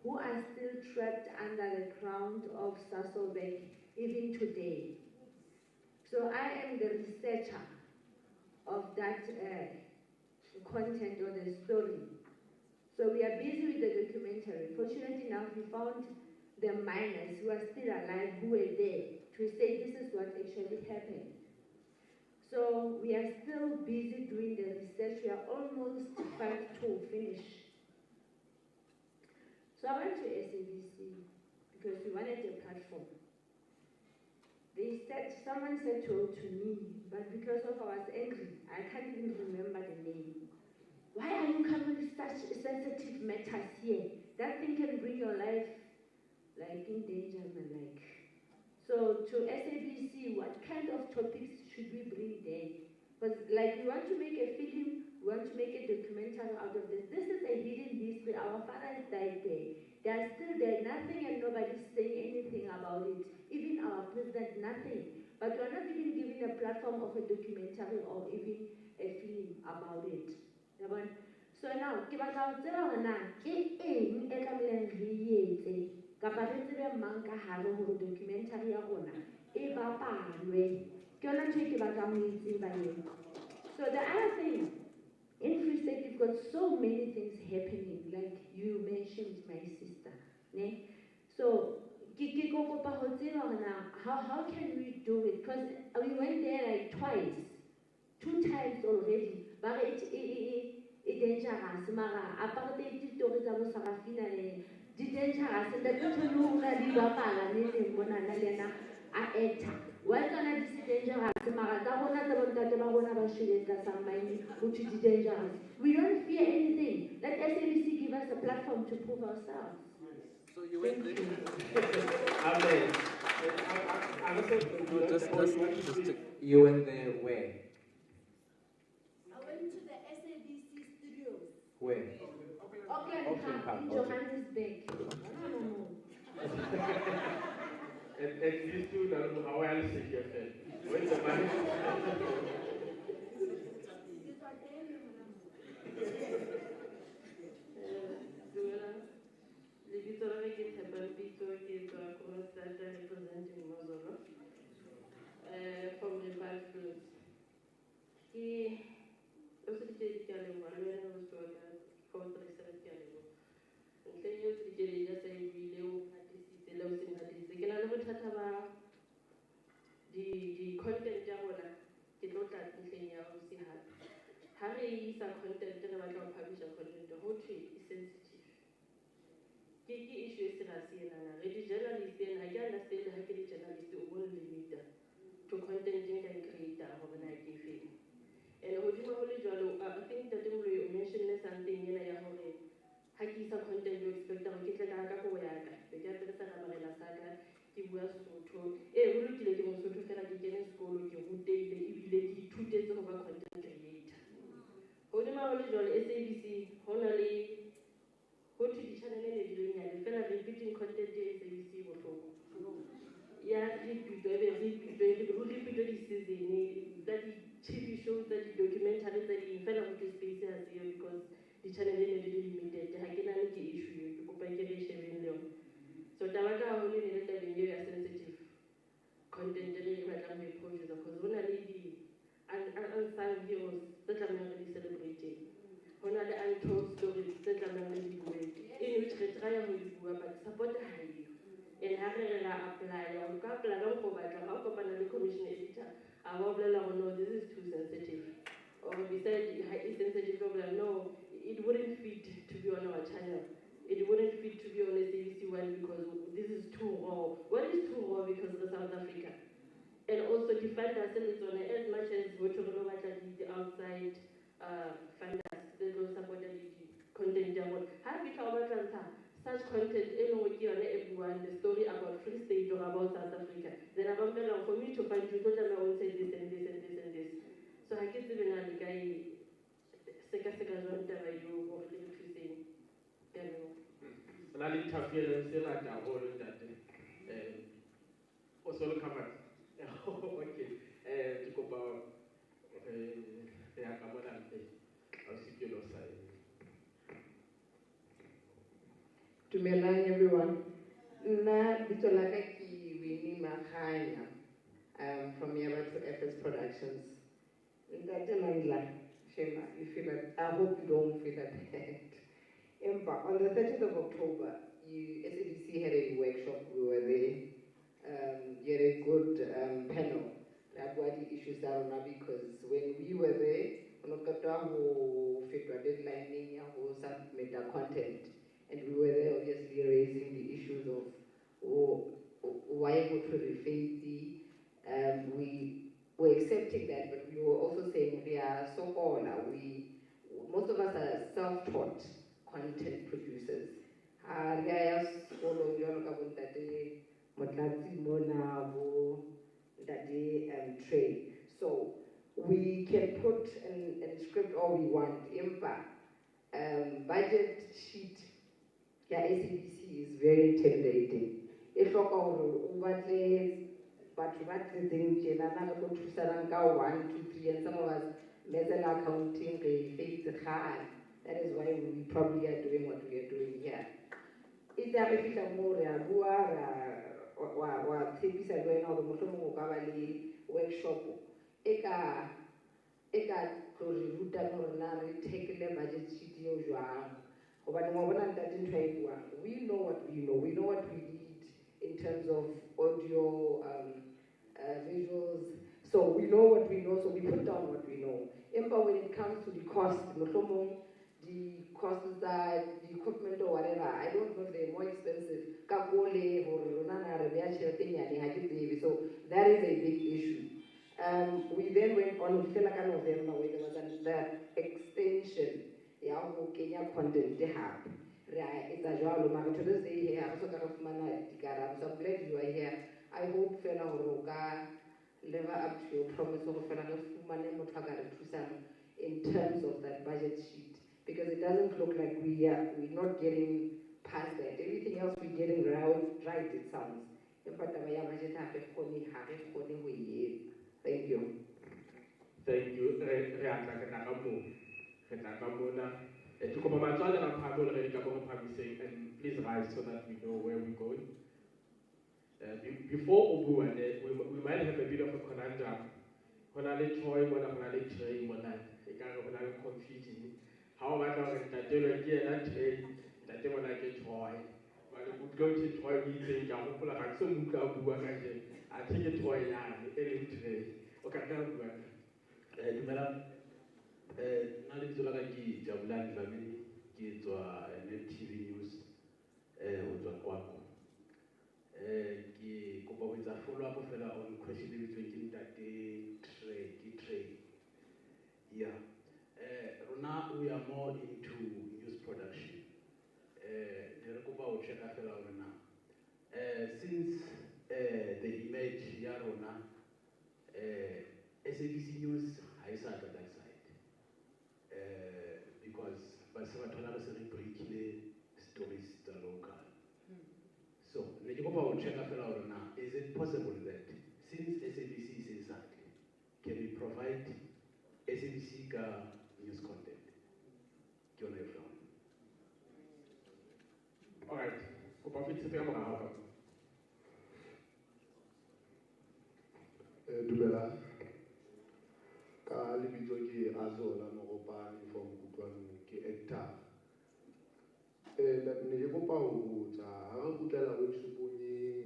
who are still trapped under the ground of Sasolburg even today. So I am the researcher of that content or the story. So we are busy with the documentary. Fortunately enough, we found the miners who are still alive, who were there, to say this is what actually happened. So we are still busy doing the research. We are almost 5 to finish. So I went to SABC because we wanted a platform. Someone said to me, but because of I was angry, I can't even remember the name. Why are you coming with such sensitive matters here? That thing can bring your life in danger, like. So to SABC, what kind of topics should we bring there? Because we want to make a film, we want to make a documentary out of this. This is a hidden history. Our fathers died there. They are still there, nothing and nobody's saying anything about it. Even our president, nothing. But we are not even given a platform of a documentary or even a film about it. So now, ke batla ho tseba hore na ke eng e tlamehileng re etse kapa re tsebe mang ka hare hore documentary ya rona e bapalwe. Ke yona ntho e ke batlang ho e tseba eo. So the other thing, in Free State, you've got so many things happening, like you mentioned, my sister. Ne? So, how can we do it? Because we went there twice, 2 times already. But it's dangerous. Mara, apartheid stories are Sarafina, dangerous. And the people who are the Bapala, Nana, are actor. Why can't this dangerous? Mara, which is dangerous. We don't fear anything. Let SABC give us a platform to prove ourselves. So you went there? Amen. You went there where? I went to the SABC studios. Where? Auckland Park, in Johannesburg. And these two don't know how else to get there. Where's the money? Representing Mozolo from the Five Groups. He also did Galileo, I was told that for the research Galileo. And then you just say, we live at this, the content did not that anything else. Harry is a content, then I don't publish a content, the whole tree is sensitive. Key issues in a scene and a journalist, then I understand how the journalist will limit to content and creator of an idea film. And I think that you mentioned something in a home. Hakisa content you expect to get a Kakakoyaka, the Japanese Saga, the West Soto, a root lady was to tell the Genesis school, you would take the 2 days of a content creator. Hodima original SABC, honestly. What to the channel is doing and the repeating content is SABC before. Yeah, repeat this season, that TV shows that rata haholo ne le tabeng eo ya sensitive content e re batlang ho e producer, because ho na le unsung heroes tse tlamehang re di celebrate. Ho na le untold stories tse tlamehang re di bue, in which re try ho di bua, but support ha eyo. And ha re ra apply, o ka apply ka mokgwa o batlang, ha o kopana le commission editor, a ba bolela hore no, this is too sensitive. Or besides, it's sensitive, no, it wouldn't fit to be on our channel. It wouldn't fit to be on SABC1 because this is too raw. What is too raw? Because of South Africa. And also the funders, as much as what you know about the outside funders, they don't support the content. Have you thought about such content, everyone, the story about Free State or about South Africa? Then about for me to find you, don't know say this and this and this and this. So I guess even a guy, second one that I do, or little to say, and I interference in that whole that also covered. Okay, to go about the Akamodan, I'll see you outside. Dumelang everyone. Nna bitso la ka ke Winnie Makganya, from Yaba to FS Productions. Ntate Mandla, Shema, you feel like, I hope you don't feel that bad. On the 30th of October, SABC had a workshop. We were there. You had a good panel about the issues down because when we were there, we got to deadline who submit the content, and we were there obviously raising the issues of why would we faith. We were accepting that, but we were also saying we are so on. Most of us are self-taught content producers. So we can put and script all we want. Budget sheet, SABC is very intimidating. If you go but what the thing, 1, 2, 3, and some of us metal accounting, that is why we probably are doing what we are doing here. It's a bit more workshop. Eka ruta take the budget sheet. We know what we know. We know what we need in terms of audio, visuals. So we know what we know. So we put down what we know. But when it comes to the cost, the costs are the equipment or whatever, I don't know if they're more expensive. So that is a big issue. We then went on with November where there was another extension. Kenya content hub. It's a job to this day here. So I'm glad you are here. I hope Fela Horoka live up to your promise of in terms of that budget sheet. Because it doesn't look like we're not getting past that. Everything else we're getting right, it sounds. Thank you. Thank you. And please rise so that we know where we're going. Before Obu, we might have a bit of a conundrum. When I let Troy, when I let Trey, when I confusing. How am I going to tell you again that Trey, that when I get Troy? But we would go to Troy meeting, I'm going to have some Muka, I think it's Troy now, Trey. Okay, now Madam, Nalitola ki Jabulan family, ki to NTV News, to Kwako. Ki Kopawita follow up on question between that trade. Yeah. Now we are more into news production. Since the image Yarona, SABC News has at that side. Because Basavatola is breaking stories the local. So, is it possible that since SABC is inside, can we provide SABC news content? All right. Dumelang. Ka lebitso ke Azola Mogopane from Kutlwanong, ke actor. Ne ke kopa ho botsa ha re kgutlela workshopong e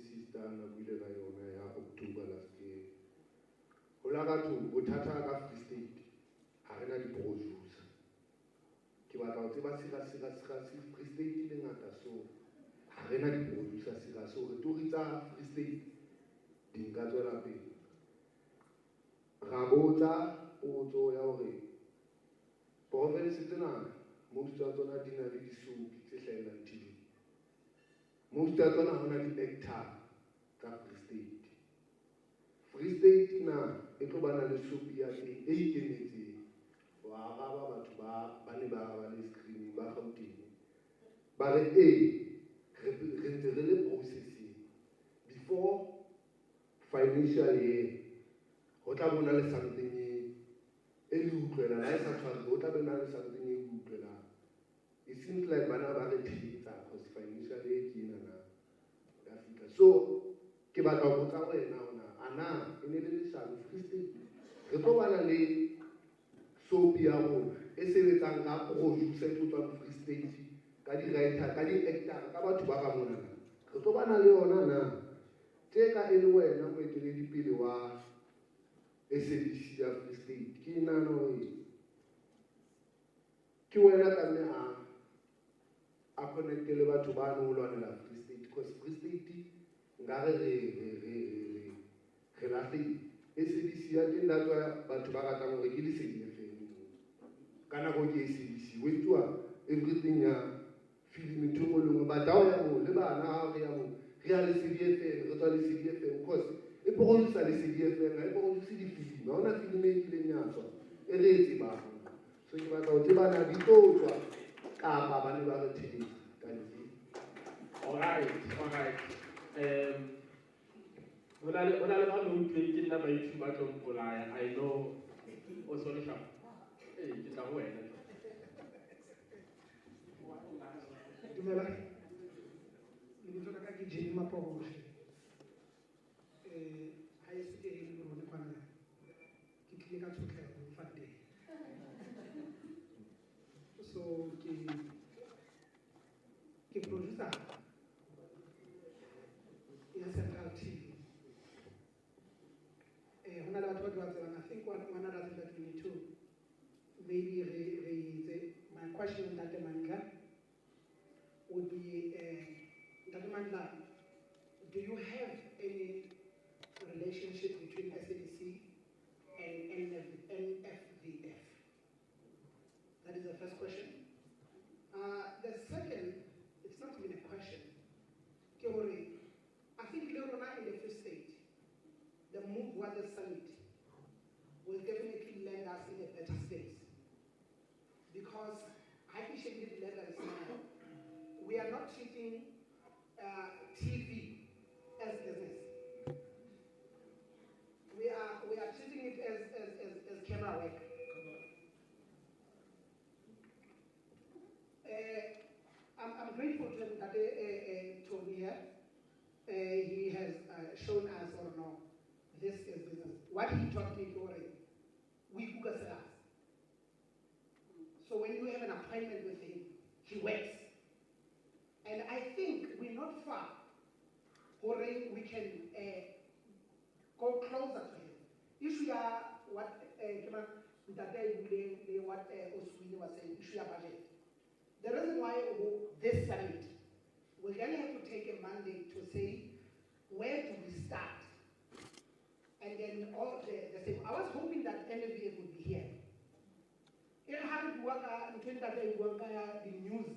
sister na buile ka yona ya October last year. Ho la ka thoko bothata ka Free State ha re na di-producer. Ke batla ho tseba seka Free State le ngata so ha re na di-producer seka so re tori tsa Free State di nka tswela pele. Ra botsa potso ya hore province tsena most ya tsona di na le di-soapy tse hlahelang TV. Most ya tsona ho na di-actor tsa Free State. Free State na e tlo bana le soapy ya teng e ikemetseng. Wa araba batho ba ne ba araba le screening ba Gauteng. Ba re re ntse re le processing before financial year. Ho tla bona le something e le utlwela la e sa tshware ho tla bona le something e utlwela. It seems like bana ba re thetsa because financial year ke ena na ya fika. So ke batla ho botsa wena ona ana e ne le leshano Free State re tlo bana le soapy ya rona e sebetsang ka producer e tswa Free State ka di-writer ka di-actor ka batho ba ka mona re tlo bana le yona na tse ka e le wena moeteledipele wa SABC ya Free State ke nana hore ke wena ka mme a connecte le batho ba no lwanela Free State because Free State ngare re lahle SABC ya ke nna tswa batho ba ratang hore ke Lesedi FM ka nako ke SABC ho etswa everything ya film ntho mo lengwe ba dawa ya mo le bana ha re ya mo re ya Lesedi FM re tswa Lesedi FM because e producer Lesedi FM e producer di-film ha ona film e kileng ya tswa e re etse ba so ke batla ho tseba na di tlo tswa kapa ba ne ba re theletse ka ntle. All right. Ho na le ba no utlwe ke nna ba itse ba tlo mpolaya. I know o so le sharp. Ke tla ho wena. Dumelang. Lebitso la ka ke Jenny Mapogoshe. Ha e se e le rona kwana. Ke tlile ka tshotleho ho Mfateng. So ke producer ya Central TV. Hona le batho ba tsebang, I think 122 maybe my question on Dr. Mandla would be, Dr. Mandla, do you have any relationship between SABC and NFVF? That is the first question. The second, it's not even a question. I think Leona in the Free State, the move was the summit will definitely land us in a better space. Because high-efficiency levels now, we are not treating TV as business. We are treating it as camera work. I'm grateful to Tony here. He has shown us or no, this is business. What he taught me, we Google us. So when you have an appointment with him, he works. And I think we're not far. We can go closer to him. Issue what what Oswini was saying, issue budget. The reason why this summit, we're going to have to take a mandate to say, where do we start? And then all the same. I was hoping that NFVF would be here. In having work in the news,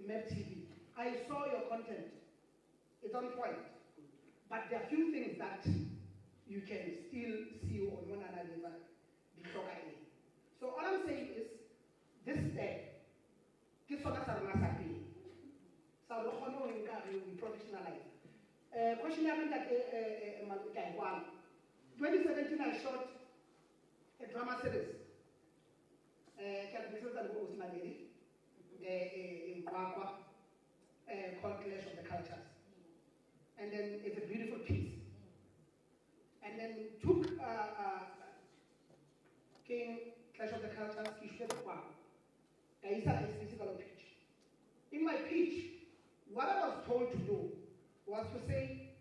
Map TV. I saw your content. It's on point. But there are a few things that you can still see on one another before I leave. So all I'm saying is, this step, this one is happy. So we professionalize. Question that 2017 I shot a drama series. In Kwakwa, called Clash of the Cultures. And then it's a beautiful piece. What I was told to do was to say,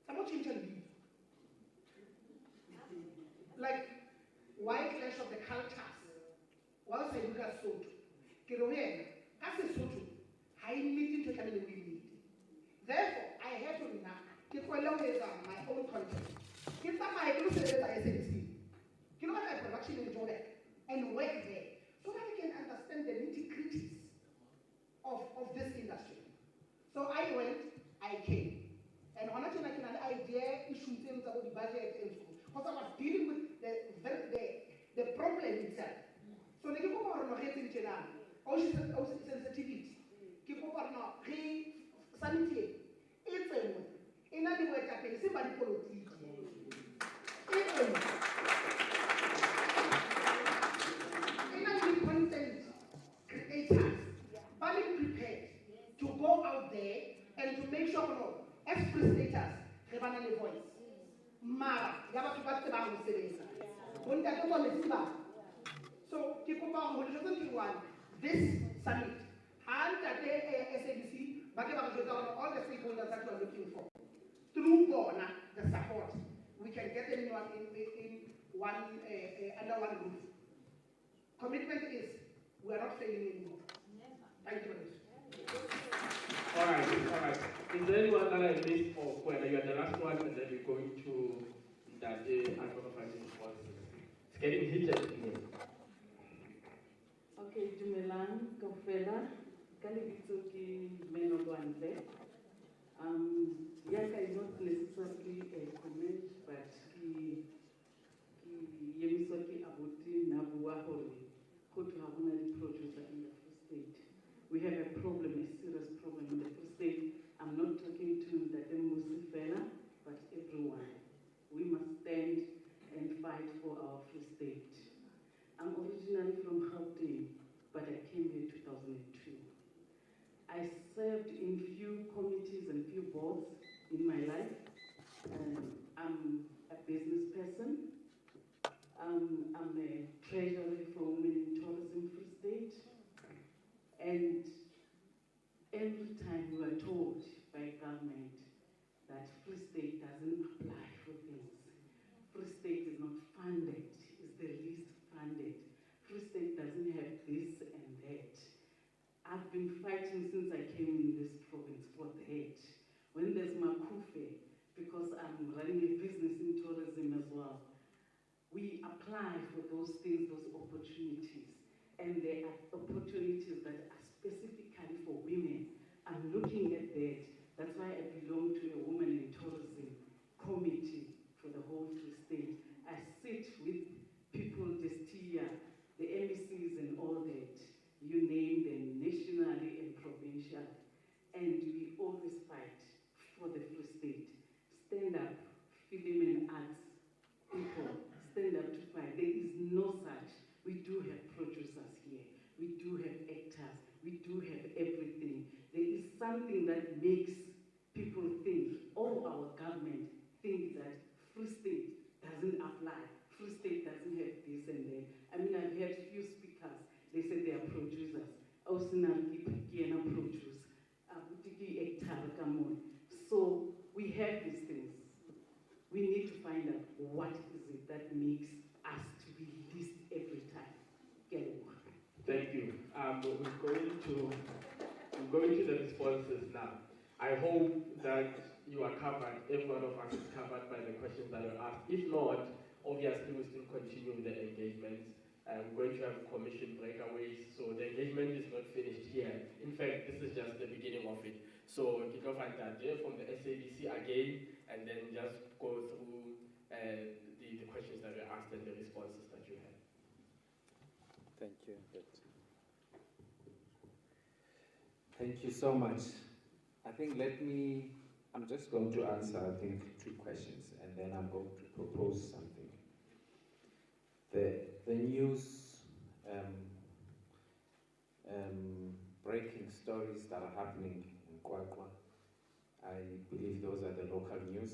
I'm not changing leave. Like, why clash of the cultures? Once I look at Soto, as a Soto, I need to come in the need. Therefore, I have to now take my own content. Get some my group as SABC. You know what I production in Jordan and work there so that I can understand the nitty-gritties of this industry. So I went, I came. And honestly, I can an idea issue things about the budget in school. Because I was dealing with the problem itself. So I go over no rating channel. Also sensitivity. Keep over no sanity. It's a one. In other words, I can somebody follow it. In other content creators, being prepared to go out there and to make sure as presenters, they have a voice. Mara, you have to pass the bound series. When that one is about. So, this summit, and that SABC, but all the stakeholders that we are looking for. Through Bona, the support, we can get them under one roof. Commitment is, we are not failing anymore. Thank you very much. All right. Is there anyone that I missed, or whether you are the last one, and then we're going to that day and fighting responses? It's getting heated here. Okay, Dumelang, Kofela, Kalibitsuki, Menogwande. Yaka is not necessarily a comment, but Yemisoki Abuti Nabua Hori, who to have only producer in the Free State. We have a problem, a serious problem in the Free State. I'm not talking to the Musifela, but everyone. We must stand and fight for our Free State. I'm originally from Gauteng, but I came here in 2002. I served in few committees and few boards in my life. I'm a business person. I'm a treasurer for Women in Tourism Free State. And every time we are told by government that Free State doesn't apply for things. Free State is not funded, it's the least funded. Free State doesn't have this and that. I've been fighting since I came in this province for that. When there's Makufe, because I'm running a business in tourism as well, we apply for those things, those opportunities. And there are opportunities that are specifically for women. I'm looking at that. That's why I belong to a Women in Tourism committee for the whole Free State. I sit with people, Destia, the MECs and all that. You name them, nationally and provincial. And we always fight for the Free State. Stand up, film and arts people, stand up to fight. There is no such. We do have producers here. We do have actors. We do have everything. There is something that makes people think, all our government think that Free State doesn't apply. Free State doesn't have this and that. I mean, I've heard few speakers, they say they are producers. So we have these things. We need to find out what is it that makes us to be least every time. Thank you. We're going to the responses now. I hope that you are covered, every one of us is covered by the questions that were asked. If not, obviously we still continue with the engagements. We're going to have commission breakaways, so the engagement is not finished here. In fact, this is just the beginning of it. So kick off and from the SABC again, and then just go through the questions that were asked and the responses that you had. Thank you. Thank you so much. I think I'm just going to answer, I think, 2 questions, and then I'm going to propose something. The news, breaking stories that are happening in Kwakwa, I believe those are the local news.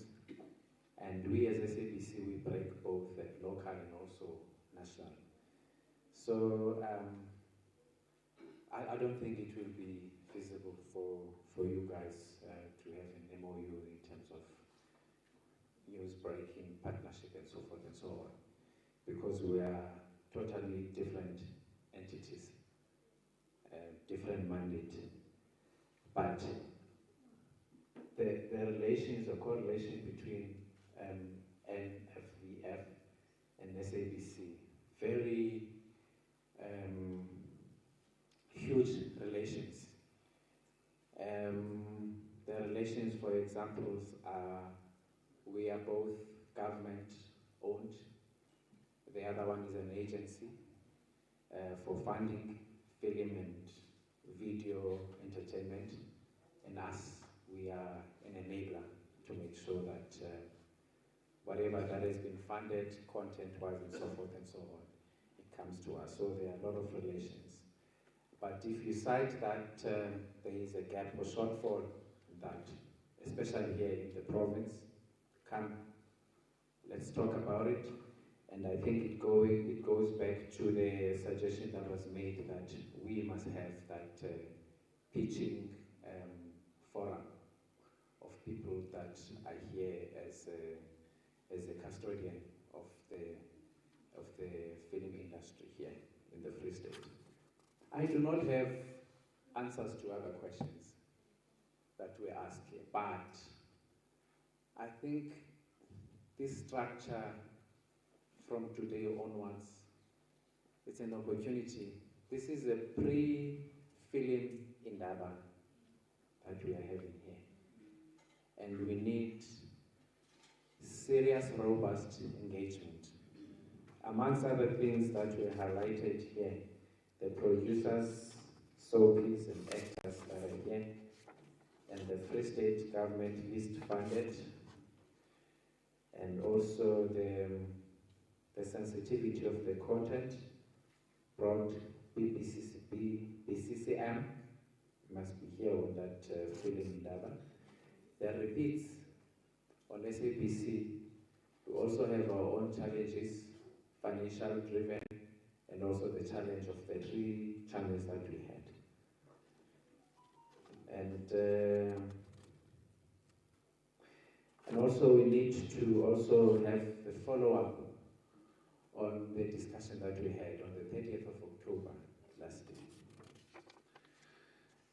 And we as SABC, we break both the local and also national. So I don't think it will be feasible for you guys to have an MOU in terms of news breaking, partnership, and so forth and so on, because we are totally different entities, different mandate, but the relations, the correlation between NFVF and SABC, very huge relations. The relations, for examples, are we are both government owned. The other one is an agency for funding film and video entertainment, and us, we are an enabler to make sure that whatever that has been funded, content-wise and so forth and so on, it comes to us. So there are a lot of relations. But if you cite that there is a gap or shortfall in that, especially here in the province, come, let's talk about it. And I think it goes back to the suggestion that was made that we must have that pitching forum of people that are here as a custodian of the film industry here in the Free State. I do not have answers to other questions that were asked here, but I think this structure from today onwards, it's an opportunity. This is a pre-film Indaba that we are having here. And we need serious, robust engagement. Amongst other things that were highlighted here, the producers, soapies and actors that are here, and the Free State government least funded, and also the sensitivity of the content brought BCCM must be here on that film Indaba. The repeats on SABC, we also have our own challenges, financial driven, and also the challenge of the 3 channels that we had. And also we need to also have the follow-up on the discussion that we had on the 30th of October last year.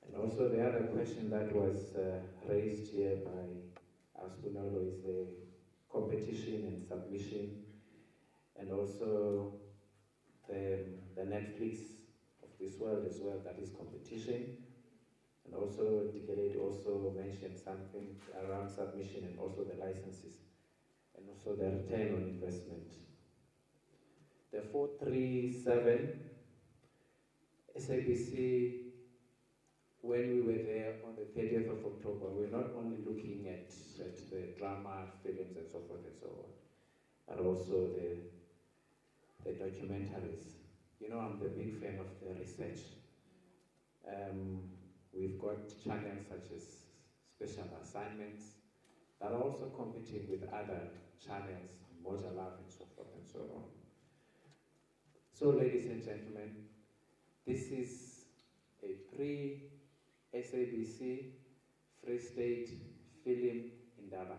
And also the other question that was raised here by Aspunalo is the competition and submission, and also the Netflix of this world as well, that is competition. And also Dikeledi also mentioned something around submission and also the licenses, and also the return on investment. The 437 SABC, when we were there on the 30th of October, we were not only looking at the drama, films and so forth and so on, but also the documentaries. You know, I'm the big fan of the research. We've got channels such as Special Assignments that are also competing with other channels, Moja Love and so forth and so on. So, ladies and gentlemen, this is a pre-SABC Free State Film Indaba.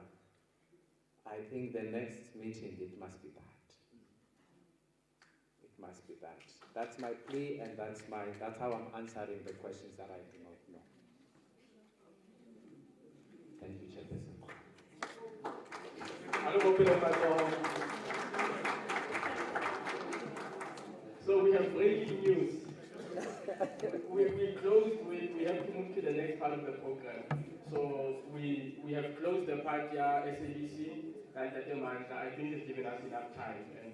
I think the next meeting, it must be that. It must be that. That's my plea, and that's how I'm answering the questions that I do not know. Thank you, Chairperson. So we have breaking news. We have to move to the next part of the program. So we have closed the part here, SABC, and I think it's given us enough time, and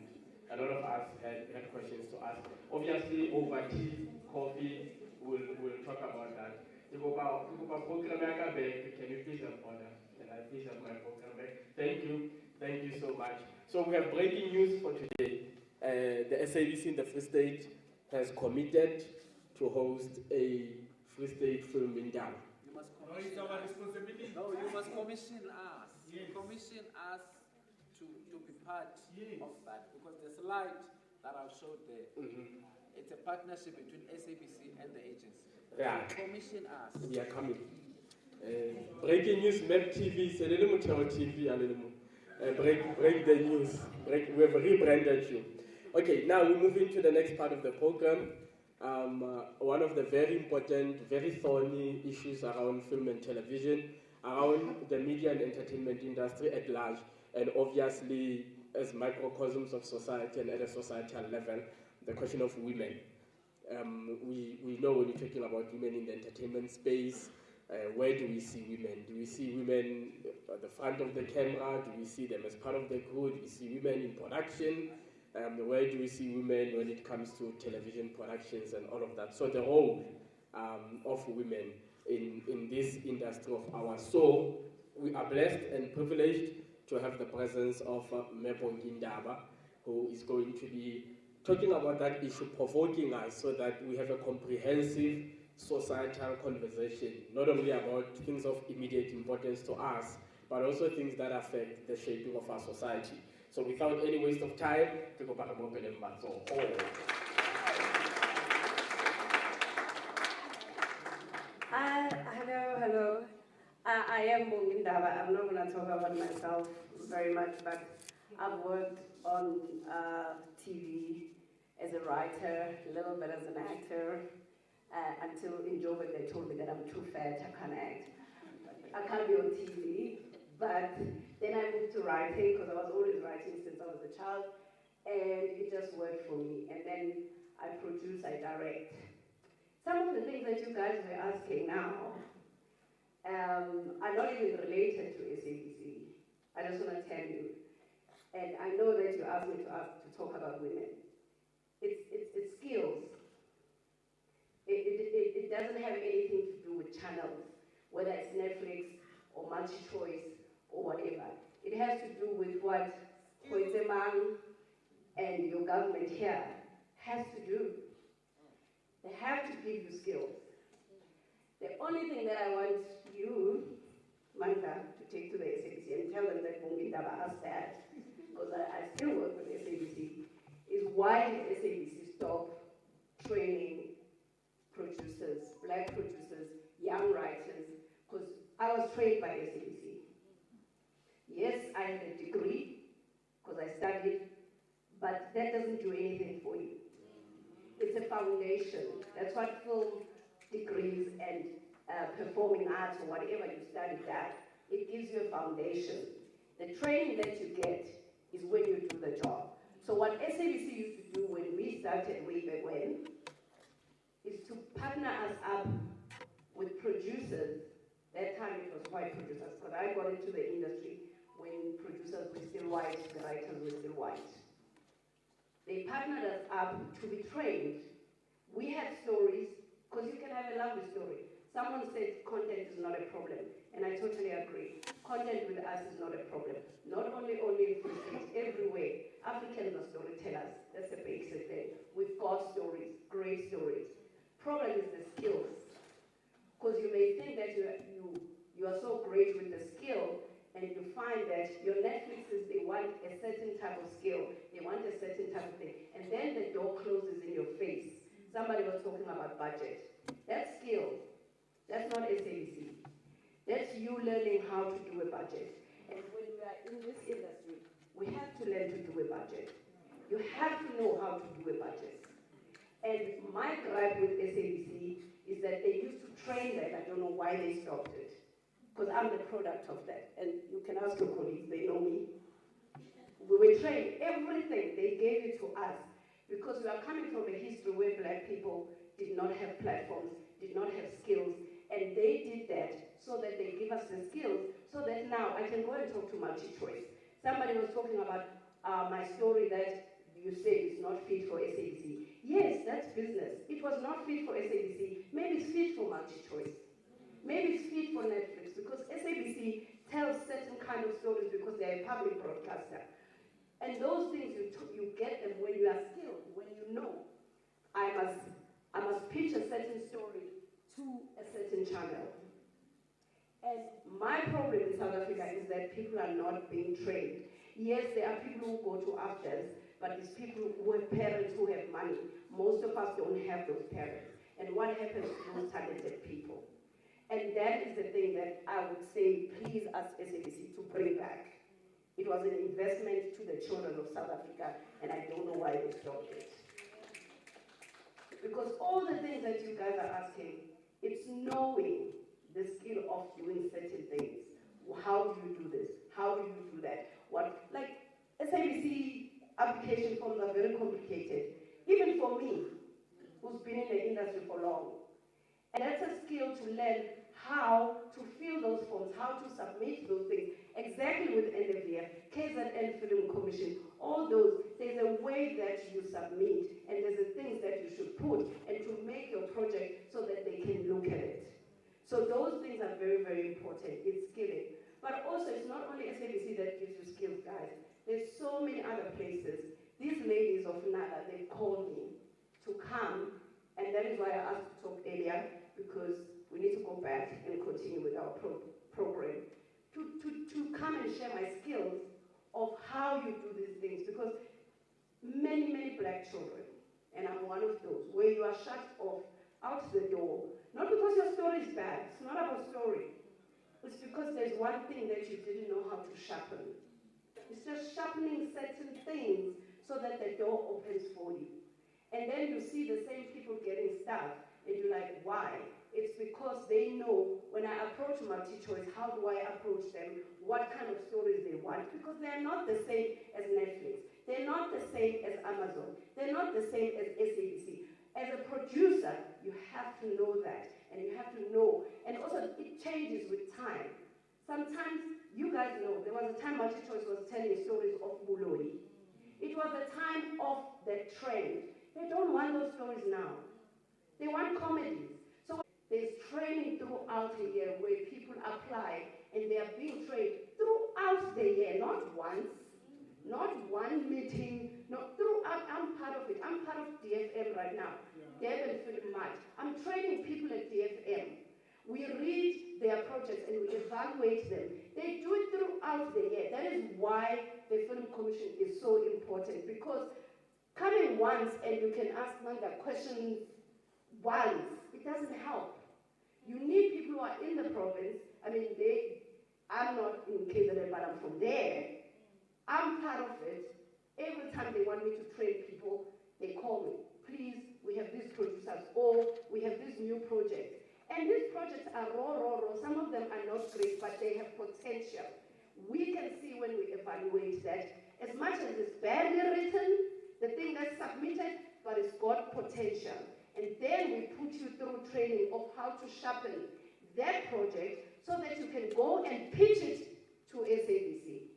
a lot of us had questions to ask. Obviously, over tea, coffee, we'll talk about that. Program back, can you please have order? And I please have my program back. Thank you so much. So we have breaking news for today. The SABC in the Free State has committed to host a Free State film Indaba. No, it's our responsibility. No, you must commission us. Yes. Commission us to be part of that, because the slide that I've showed there, it's a partnership between SABC and the agency. Yeah. Commission us. We are coming. Breaking news, Map TV, TV, break the news. We have rebranded you. Okay, now we move into the next part of the program. One of the very important, very thorny issues around film and television, around the media and entertainment industry at large, and obviously as microcosms of society and at a societal level, the question of women. We know when you're talking about women in the entertainment space, where do we see women? Do we see women at the front of the camera? Do we see them as part of the crew? Do we see women in production? Where do we see women when it comes to television productions and all of that? So the role of women in this industry of ours. So we are blessed and privileged to have the presence of Mebongi Ndaba, who is going to be talking about that issue, provoking us so that we have a comprehensive societal conversation, not only about things of immediate importance to us, but also things that affect the shaping of our society. So without any waste of time, to go back and open them back. So, hello. I am Bongi Ndaba. I'm not going to talk about myself very much, but I've worked on TV as a writer, a little bit as an actor, until in Joburg they told me that I'm too fat, I can't act. I can't be on TV. But then I moved to writing because I was always writing since I was a child, and it just worked for me. And then I produce, I direct. Some of the things that you guys were asking now are not even related to SABC. I just want to tell you. And I know that you asked me to talk about women. It's skills. It doesn't have anything to do with channels, whether it's Netflix or MultiChoice or whatever. It has to do with what Koizemang and your government here has to do. They have to give you skills. The only thing that I want you, Manda, to take to the SABC and tell them that Bongi Ndaba asked that, because I still work with the SABC, is why did SABC stop training producers, black producers, young writers? Because I was trained by SABC. Yes, I had a degree, because I studied, but that doesn't do anything for you. It's a foundation. That's what film degrees and performing arts or whatever you study that, it gives you a foundation. The training that you get is when you do the job. So what SABC used to do when we started way back when is to partner us up with producers. That time it was white producers, because I got into the industry when producers were still white, the writers were still white. They partnered us up to be trained. We had stories, because you can have a lovely story. Someone said content is not a problem, and I totally agree. Content with us is not a problem. Not only in Free State, everywhere. Africans are storytellers. That's the basic thing. We've got stories, great stories. Problem is the skills. Because you may think that you are so great with the skill, and you find that your Netflixes, they want a certain type of skill, they want a certain type of thing, and then the door closes in your face. Somebody was talking about budget. That's skill. That's not SABC. That's you learning how to do a budget. And when we are in this industry, we have to learn to do a budget. You have to know how to do a budget. And my gripe with SABC is that they used to train that. I don't know why they stopped it. Because I'm the product of that. And you can ask your colleagues, they know me. We were trained, everything, they gave it to us. Because we are coming from a history where black people did not have platforms, did not have skills, and they did that so that they give us the skills, so that now I can go and talk to MultiChoice. Somebody was talking about my story that you say is not fit for SABC. Yes, that's business. It was not fit for SABC. Maybe it's fit for MultiChoice. Maybe it's fit for Netflix, because SABC tells certain kind of stories because they're a public broadcaster. And those things, you get them when you are skilled, when you know, I must pitch a certain story to a certain channel. And my problem in South Africa is that people are not being trained. Yes, there are people who go to AFTAs, but it's people who have parents who have money. Most of us don't have those parents. And what happens to those talented people? And that is the thing that I would say, please ask SABC to bring back. It was an investment to the children of South Africa, and I don't know why they stopped it. Because all the things that you guys are asking, it's knowing the skill of doing certain things. How do you do this? How do you do that? What, like, SABC application forms are very complicated, even for me, who's been in the industry for long. And that's a skill to learn how to fill those forms, how to submit those things, exactly with NFVF, KZN Film Commission, all those. There's a way that you submit, and there's the things that you should put, and to make your project so that they can look at it. So those things are very, very important. It's skilling. But also, it's not only SABC that gives you skills, guys. There's so many other places. These ladies of NADA, they called me to come, and that is why I asked to talk earlier, because we need to go back and continue with our program. To come and share my skills of how you do these things, because many, many black children, and I'm one of those, where you are shut off out the door, not because your story is bad, it's not about story. It's because there's one thing that you didn't know how to sharpen. It's just sharpening certain things so that the door opens for you. And then you see the same people getting stuck, and you're like, why? It's because they know when I approach MultiChoice, how do I approach them? What kind of stories they want? Because they're not the same as Netflix. They're not the same as Amazon. They're not the same as SABC. As a producer, you have to know that, and you have to know. And also, it changes with time. Sometimes, you guys know, there was a time MultiChoice was telling stories of Muloi. It was a time of the trend. They don't want those stories now. They want comedies. So there's training throughout the year where people apply, and they are being trained throughout the year, not once, not one meeting, not throughout. I'm part of it. I'm part of DFM right now. They haven't finished much. I'm training people at DFM. We read their projects and we evaluate them. They do it throughout the year. That is why the Film Commission is so important, because coming once and you can ask Manda questions once, it doesn't help. You need people who are in the province. I mean, I'm not in KZN, but I'm from there. I'm part of it. Every time they want me to train people, they call me. Please, we have these producers, or we have this new project. And these projects are raw. Some of them are not great, but they have potential. We can see when we evaluate that, as much as it's badly written, the thing that's submitted, but it's got potential. And then we put you through training of how to sharpen that project so that you can go and pitch it to SABC,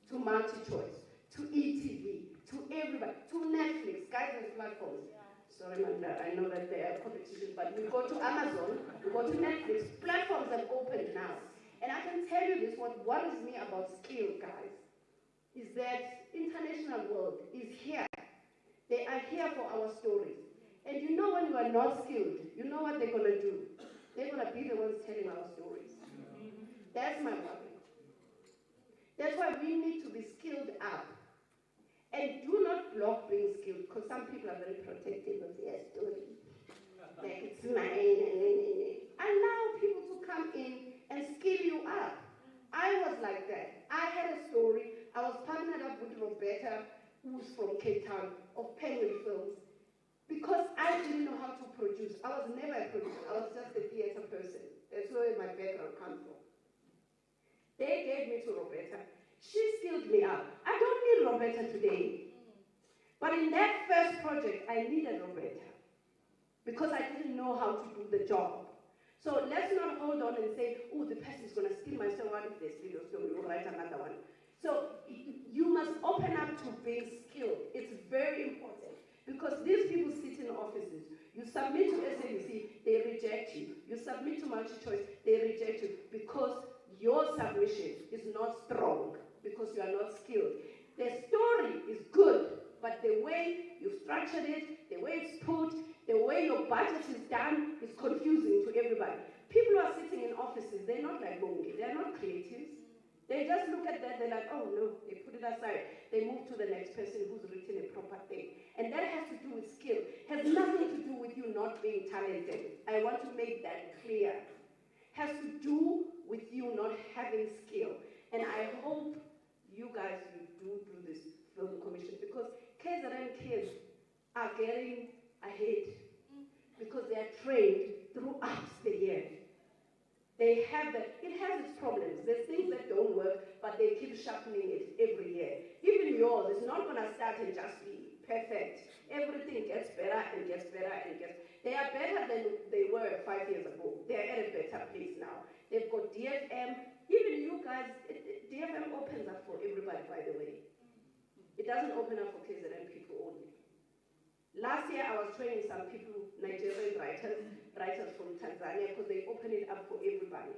to MultiChoice, to ETV, to everybody, to Netflix, guidance platforms. Sorry, Manda, I know that they are competition, but we go to Amazon, we go to Netflix, platforms have opened now. And I can tell you this, what worries me about skill, guys, is that international world is here. They are here for our stories. And you know when you are not skilled, you know what they're going to do? They're going to be the ones telling our stories. That's my worry. That's why we need to be skilled up. And do not block being skilled, because some people are very protective of their story. Like, it's mine. Allow people to come in and skill you up. I was like that. I had a story. I was partnered up with Roberta, who's from Cape Town, of Penguin Films, because I didn't know how to produce. I was never a producer. I was just a theater person. That's where my background comes from. They gave me to Roberta. She skilled me up. I don't need Roberta today. But in that first project, I needed Roberta because I didn't know how to do the job. So let's not hold on and say, oh, the person is going to steal my story. What if they steal your story? We'll write another one. So you must open up to being skilled. It's very important because these people sit in offices. You submit to SABC, they reject you. You submit to MultiChoice, they reject you because your submission is not strong, because you are not skilled. The story is good, but the way you structured it, the way it's put, the way your budget is done is confusing to everybody. People who are sitting in offices, they're not like Bongi, they're not creatives. They just look at that, they're like, oh no, they put it aside. They move to the next person who's written a proper thing. And that has to do with skill. Has nothing to do with you not being talented. I want to make that clear. has to do with you not having skill. And I hope you guys will do this film commission, because KZN kids are getting ahead because they are trained throughout the year. They have that. It has its problems. There's things that don't work, but they keep sharpening it every year. Even yours is not going to start and just be perfect. Everything gets better and gets better and gets. They are better than they were 5 years ago. They are at a better place now. They've got DFM. Even you guys, DFM opens up for everybody, by the way. It doesn't open up for KZN people only. Last year, I was training some people, Nigerian writers from Tanzania, because they open it up for everybody.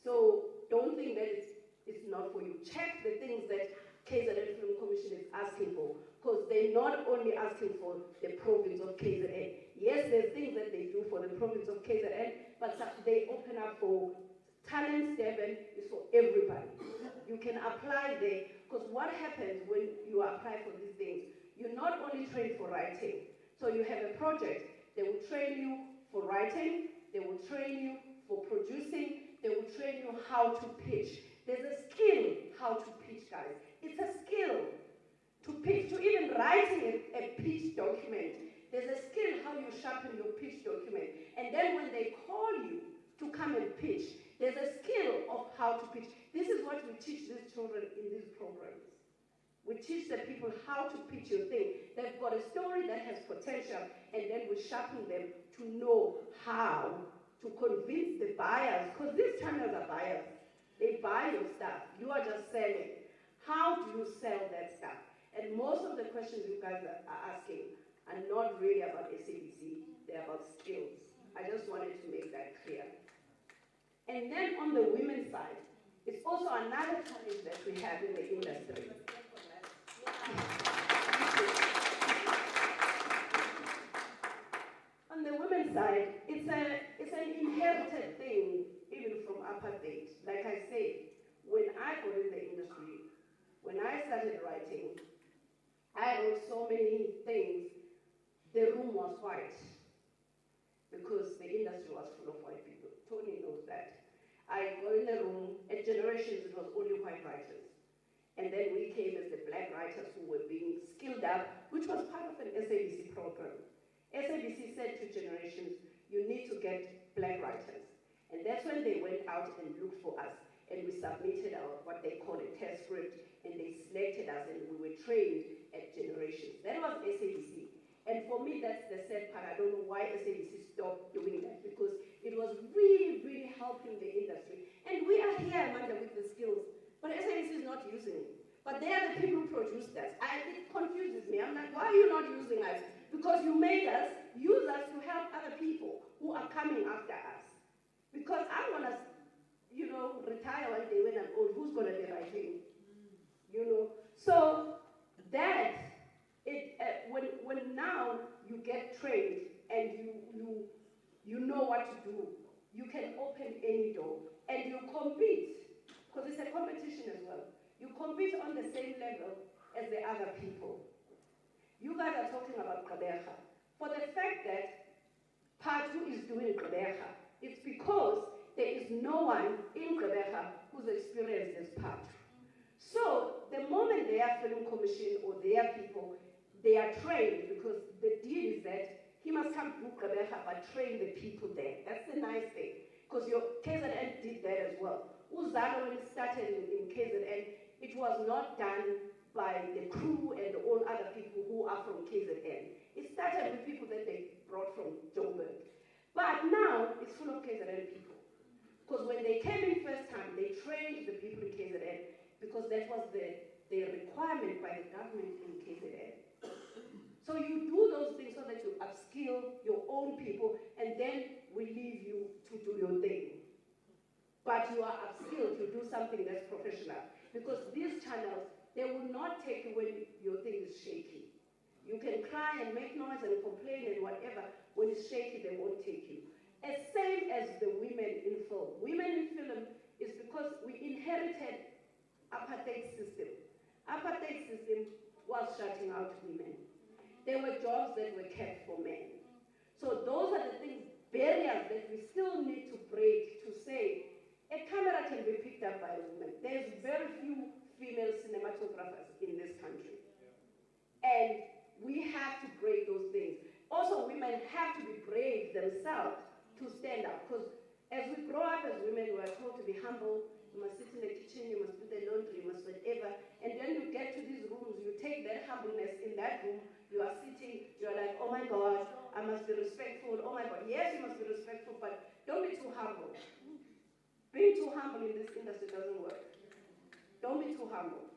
So don't think that it's not for you. Check the things that KZN Film Commission is asking for, because they're not only asking for the province of KZN. Yes, there's things that they do for the province of KZN, but they open up for Talent 7 is for everybody. You can apply there, because what happens when you apply for these things, you're not only trained for writing. So you have a project, they will train you for writing, they will train you for producing, they will train you how to pitch. There's a skill how to pitch, guys. It's a skill to pitch, to even writing a pitch document. There's a skill how you sharpen your pitch document. And then when they call you to come and pitch, there's a skill of how to pitch. This is what we teach these children in these programs. We teach the people how to pitch your thing. They've got a story that has potential, and then we sharpen them to know how to convince the buyers, because these channels are buyers. They buy your stuff. You are just selling. How do you sell that stuff? And most of the questions you guys are asking are not really about SABC. They're about skills. I just wanted to make that clear. And then on the women's side, it's also another challenge that we have in the industry. On the women's side, it's an inherited thing, even from apartheid. Like I said, when I got in the industry, when I started writing, I wrote so many things. The room was white because the industry was full of white people. Tony knows that. I got in the room, at Generations, it was only white writers. And then we came as the black writers who were being skilled up, which was part of an SABC program. SABC said to Generations, you need to get black writers. And that's when they went out and looked for us. And we submitted our, what they call a test script, and they selected us, and we were trained at Generations. That was SABC. And for me, that's the sad part. I don't know why SABC stopped doing that, because it was really, really helping the industry. And we are here, Amanda, with the skills, but SABC is not using it. But they are the people who produced us. It confuses me. I'm like, why are you not using us? Because you made us, use us to help other people who are coming after us. Because I want to, retire one day when I'm old. Who's going to be writing? So that, when now you get trained and you know what to do, you can open any door and you compete, because it's a competition as well. You compete on the same level as the other people. You guys are talking about Gqeberha. For the fact that Part 2 is doing Gqeberha, it's because there is no one in Gqeberha who's experienced this part. So the moment they are film commission or their people, they are trained, because the deal is that he must come to Gqeberha but train the people there. That's the nice thing, because your KZN did that as well. Uzalo, when it started in KZN, it was not done by the crew and all other people who are from KZN. It started with people that they brought from Joburg. But now, it's full of KZN people. Because when they came in first time, they trained the people in KZN, because that was the requirement by the government in KZN. So you do those things so that you upskill your own people, and then we leave you to do your thing. But you are upskilled to do something that's professional. Because these channels, they will not take you when your thing is shaky. You can cry and make noise and complain and whatever. When it's shaky, they won't take you. As same as the women in film. Women in film is because we inherited apartheid system. Apartheid system was shutting out women. There were jobs that were kept for men. So those are the things, barriers that we still need to break to say a camera can be picked up by a woman. There's very few female cinematographers in this country. And we have to break those things. Also, women have to be brave themselves to stand up. Because as we grow up as women, we are told to be humble. You must sit in the kitchen, you must do the laundry, you must whatever. And then you get to these rooms, you take that humbleness in that room, you are sitting, you are like, oh my God, I must be respectful. Oh my God, yes, you must be respectful, but don't be too humble. Being too humble in this industry doesn't work. Don't be too humble.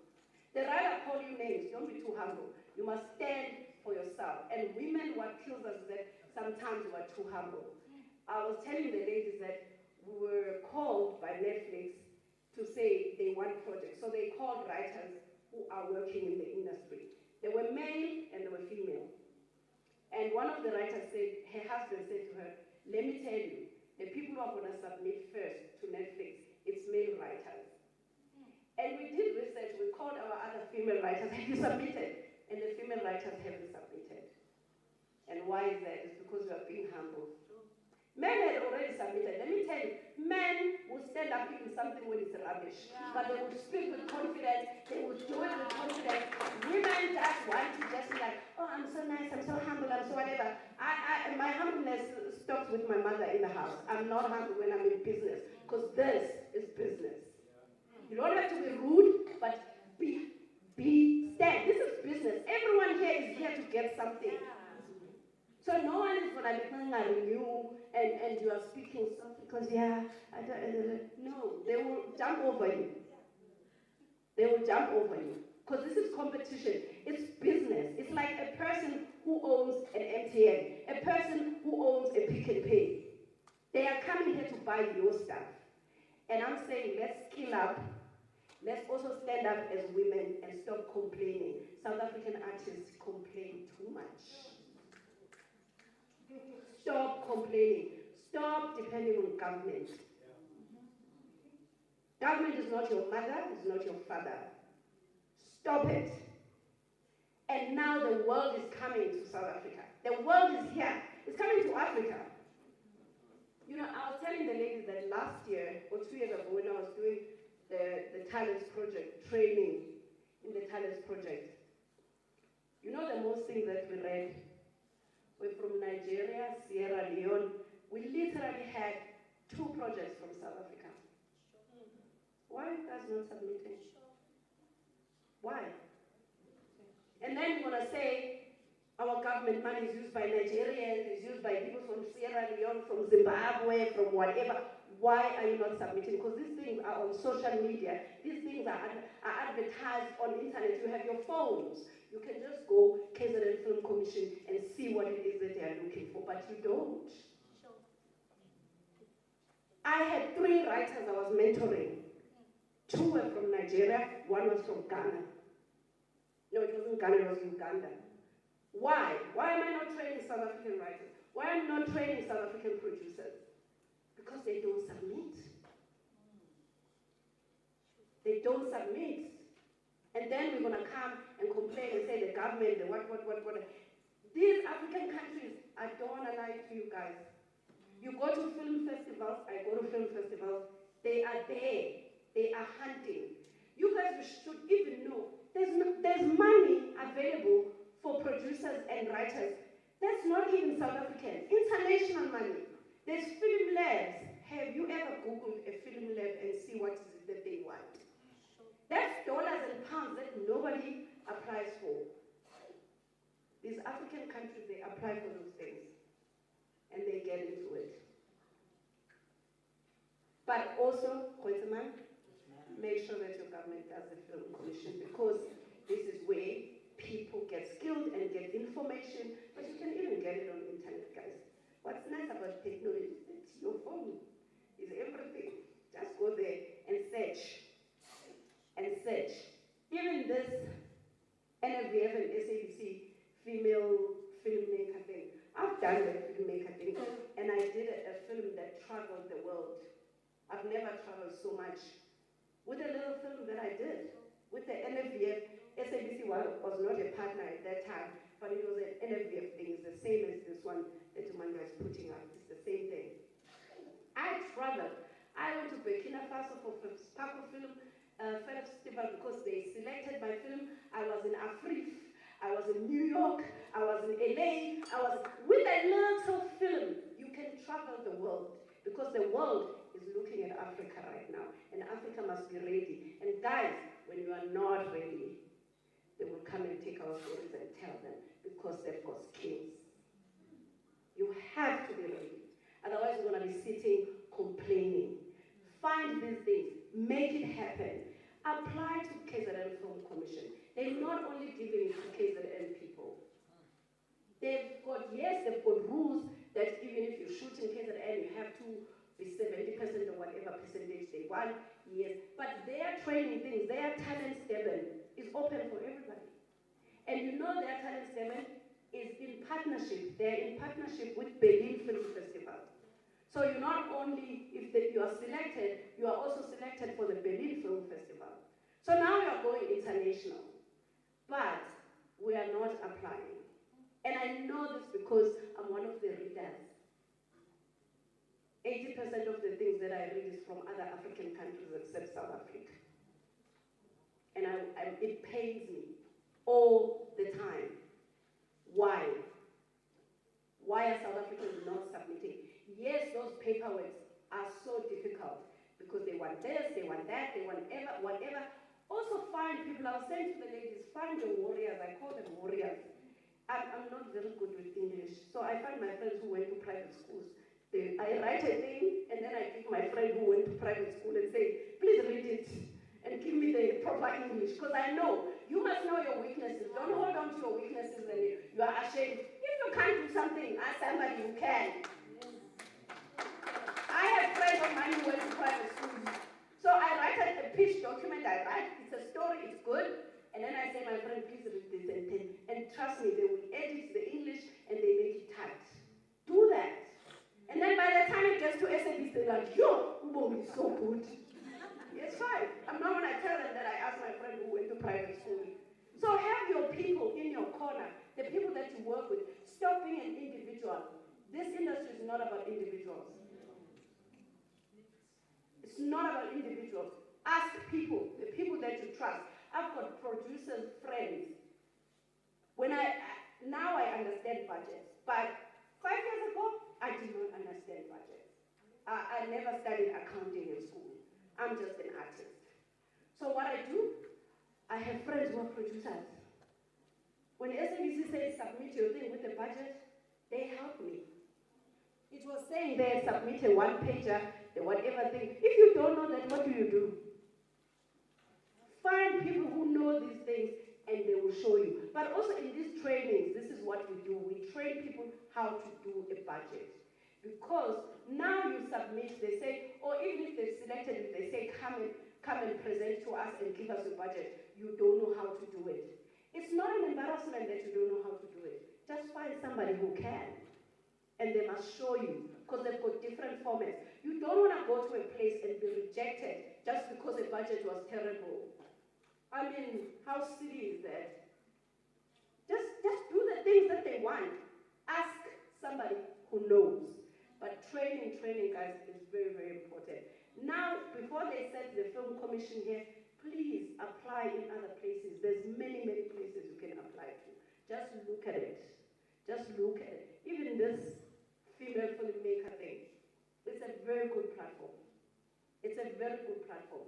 They rather call you names, don't be too humble. You must stand for yourself. And women, what kills us is that sometimes we are too humble. I was telling the ladies that we were called by Netflix to say they want projects. So they called writers who are working in the industry. There were male and there were female. And one of the writers said, her husband said to her, let me tell you, the people who are going to submit first to Netflix, it's male writers. And we did research, we called our other female writers, have you submitted? And the female writers haven't submitted. And why is that? It's because we are being humble. Men had already submitted. Let me tell you, men will stand up even something when it's rubbish. But they will speak with confidence, they will do it with confidence. Women just want to just be like, oh, I'm so nice, I'm so humble, I'm so whatever. My humbleness stops with my mother in the house. I'm not humble when I'm in business, because this is business. You don't have to be rude, but stand. This is business. Everyone here is here to get something. So no one is going to be hungry you and you are speaking soft because, no, they will jump over you. They will jump over you. Because this is competition. It's business. It's like a person who owns an MTN, a person who owns a Pick n Pay. They are coming here to buy your stuff. And I'm saying, let's skill up. Let's also stand up as women and stop complaining. South African artists complain too much. Stop complaining. Stop depending on government. Government is not your mother, it's not your father. Stop it. And now the world is coming to South Africa. The world is here. It's coming to Africa. You know, I was telling the ladies that last year or 2 years ago when I was doing the Talents Project, training in the Talents Project, you know the most things that we read were from Nigeria, Sierra Leone. We literally had 2 projects from South Africa. Why are you guys not submitting? Why? And then you're going to say our government money is used by Nigerians, is used by people from Sierra Leone, from Zimbabwe, from whatever. Why are you not submitting? Because these things are on social media. These things are advertised on internet. You have your phones. You can just go KZN Film Commission and see what it is that they are looking for, but you don't. I had 3 writers I was mentoring. 2 were from Nigeria, 1 was from Ghana. No, it wasn't Ghana, it was Uganda. Why? Why am I not training South African writers? Why am I not training South African producers? Because they don't submit. They don't submit. And then we're going to come and complain and say the government, the what. These African countries, I don't want to lie to you guys. You go to film festivals, I go to film festivals, they are there. They are hunting. You guys should even know there's money available for producers and writers. That's not even South African. International money. There's film labs. Have you ever Googled a film lab and see what is it that they want? That's dollars and pounds that nobody applies for. These African countries, they apply for those things. And they get into it. But also, Khoisaman, make sure that your government does the film commission, because this is where people get skilled and get information, but you can even get it on the internet, guys. What's nice about technology is that your phone is everything. Just go there and search. And search. Even this NFVF and SABC female filmmaker thing. I've done the filmmaker thing, and I did a film that traveled the world. I've never traveled so much. With a little film that I did, with the NFVF, SABC was not a partner at that time, but it was an NFVF thing. It's the same as this one that Tumanga is putting up. It's the same thing. I traveled. I went to Burkina Faso for Paco Film Festival because they selected my film. I was in Afrique, I was in New York, I was in LA, I was with a little film. You can travel the world because the world is looking at Africa right now, and Africa must be ready. And guys, when you are not ready, they will come and take our stories and tell them because they've got skills. You have to be ready. Otherwise, you're going to be sitting complaining. Find these things, make it happen. Apply to KZN Film Commission. They're not only giving it to KZN people. They've got rules that even if you shoot in KZN, you have to be 70% or whatever percentage they want. Yes, but their training things, their talent statement is open for everybody. And you know their talent statement is in partnership. They're in partnership with Berlin Film Festival. So you not only, if you are selected, you are also selected for the Berlin Film Festival. So now we are going international, but we are not applying. And I know this because I'm one of the readers. 80% of the things that I read is from other African countries except South Africa. And it pains me all the time. Why? Why are South Africans not submitting? Yes, those paperwork are so difficult because they want this, they want that, they want whatever. Also find people, I was saying to the ladies, find the warriors, I call them warriors. I'm not very good with English, so I find my friends who went to private schools. I write a thing, and then I give my friend who went to private school and say, please read it, and give me the proper English, because I know, you must know your weaknesses. Don't hold on to your weaknesses and you are ashamed. If you can't do something, ask somebody who can. I have friends of mine who went to private schools. So I write a pitch document, it's a story, it's good, and then I say, my friend, please read this and trust me, they will edit the English and they make it tight. Do that. And then by the time it gets to SABC, they're like, yo, Ubo is so good. It's fine. I'm not going to tell them that I asked my friend who went to private school. So have your people in your corner, the people that you work with. Stop being an individual. This industry is not about individuals. It's not about individuals. Ask people, the people that you trust. I've got producers, friends. Now I understand budgets, but 5 years ago, I did not understand budgets. I never studied accounting in school. I'm just an artist. So what I do, I have friends who are producers. When SABC says submit your thing with the budget, they help me. It was saying there, submit a one-pager, the whatever thing. If you don't know that, what do you do? Find people who know these things and they will show you. But also in these trainings, this is what we do. We train people how to do a budget. Because now you submit, they say, or even if they've selected it, they say, come and present to us and give us a budget. You don't know how to do it. It's not an embarrassment that you don't know how to do it. Just find somebody who can. And they must show you, because they've got different formats. You don't want to go to a place and be rejected just because the budget was terrible. I mean, how silly is that? Just do the things that they want. Ask somebody who knows. But training, guys, is very, very important. Now, before they set the film commission here, please apply in other places. There's many, many places you can apply to. Just look at it. Just look at it. Even this female filmmaker thing, it's a very good platform. It's a very good platform.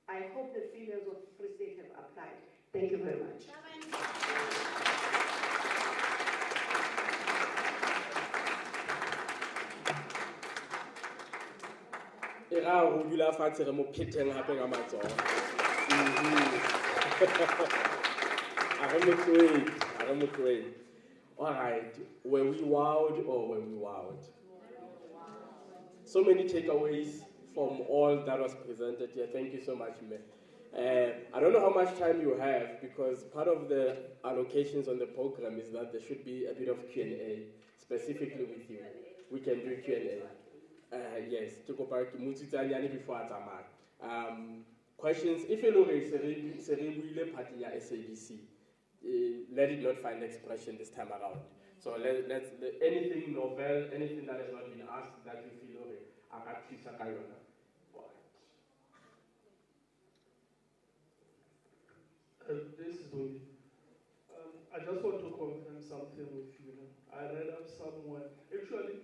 I hope the females of Free State have applied. Thank you very much. All right, were we wowed or were we wowed? So many takeaways from all that was presented here. Thank you so much, Meh. I don't know how much time you have, because part of the allocations on the program is that there should be a bit of Q&A, specifically with you. We can do Q&A. Yes, before questions, if you look at party SABC, let it not find expression this time around. So let's anything novel, anything that has not been asked that you feel, okay, a ka thusa ka yona. This is Dodi. I just want to confirm something with you. I read up somewhere. Actually,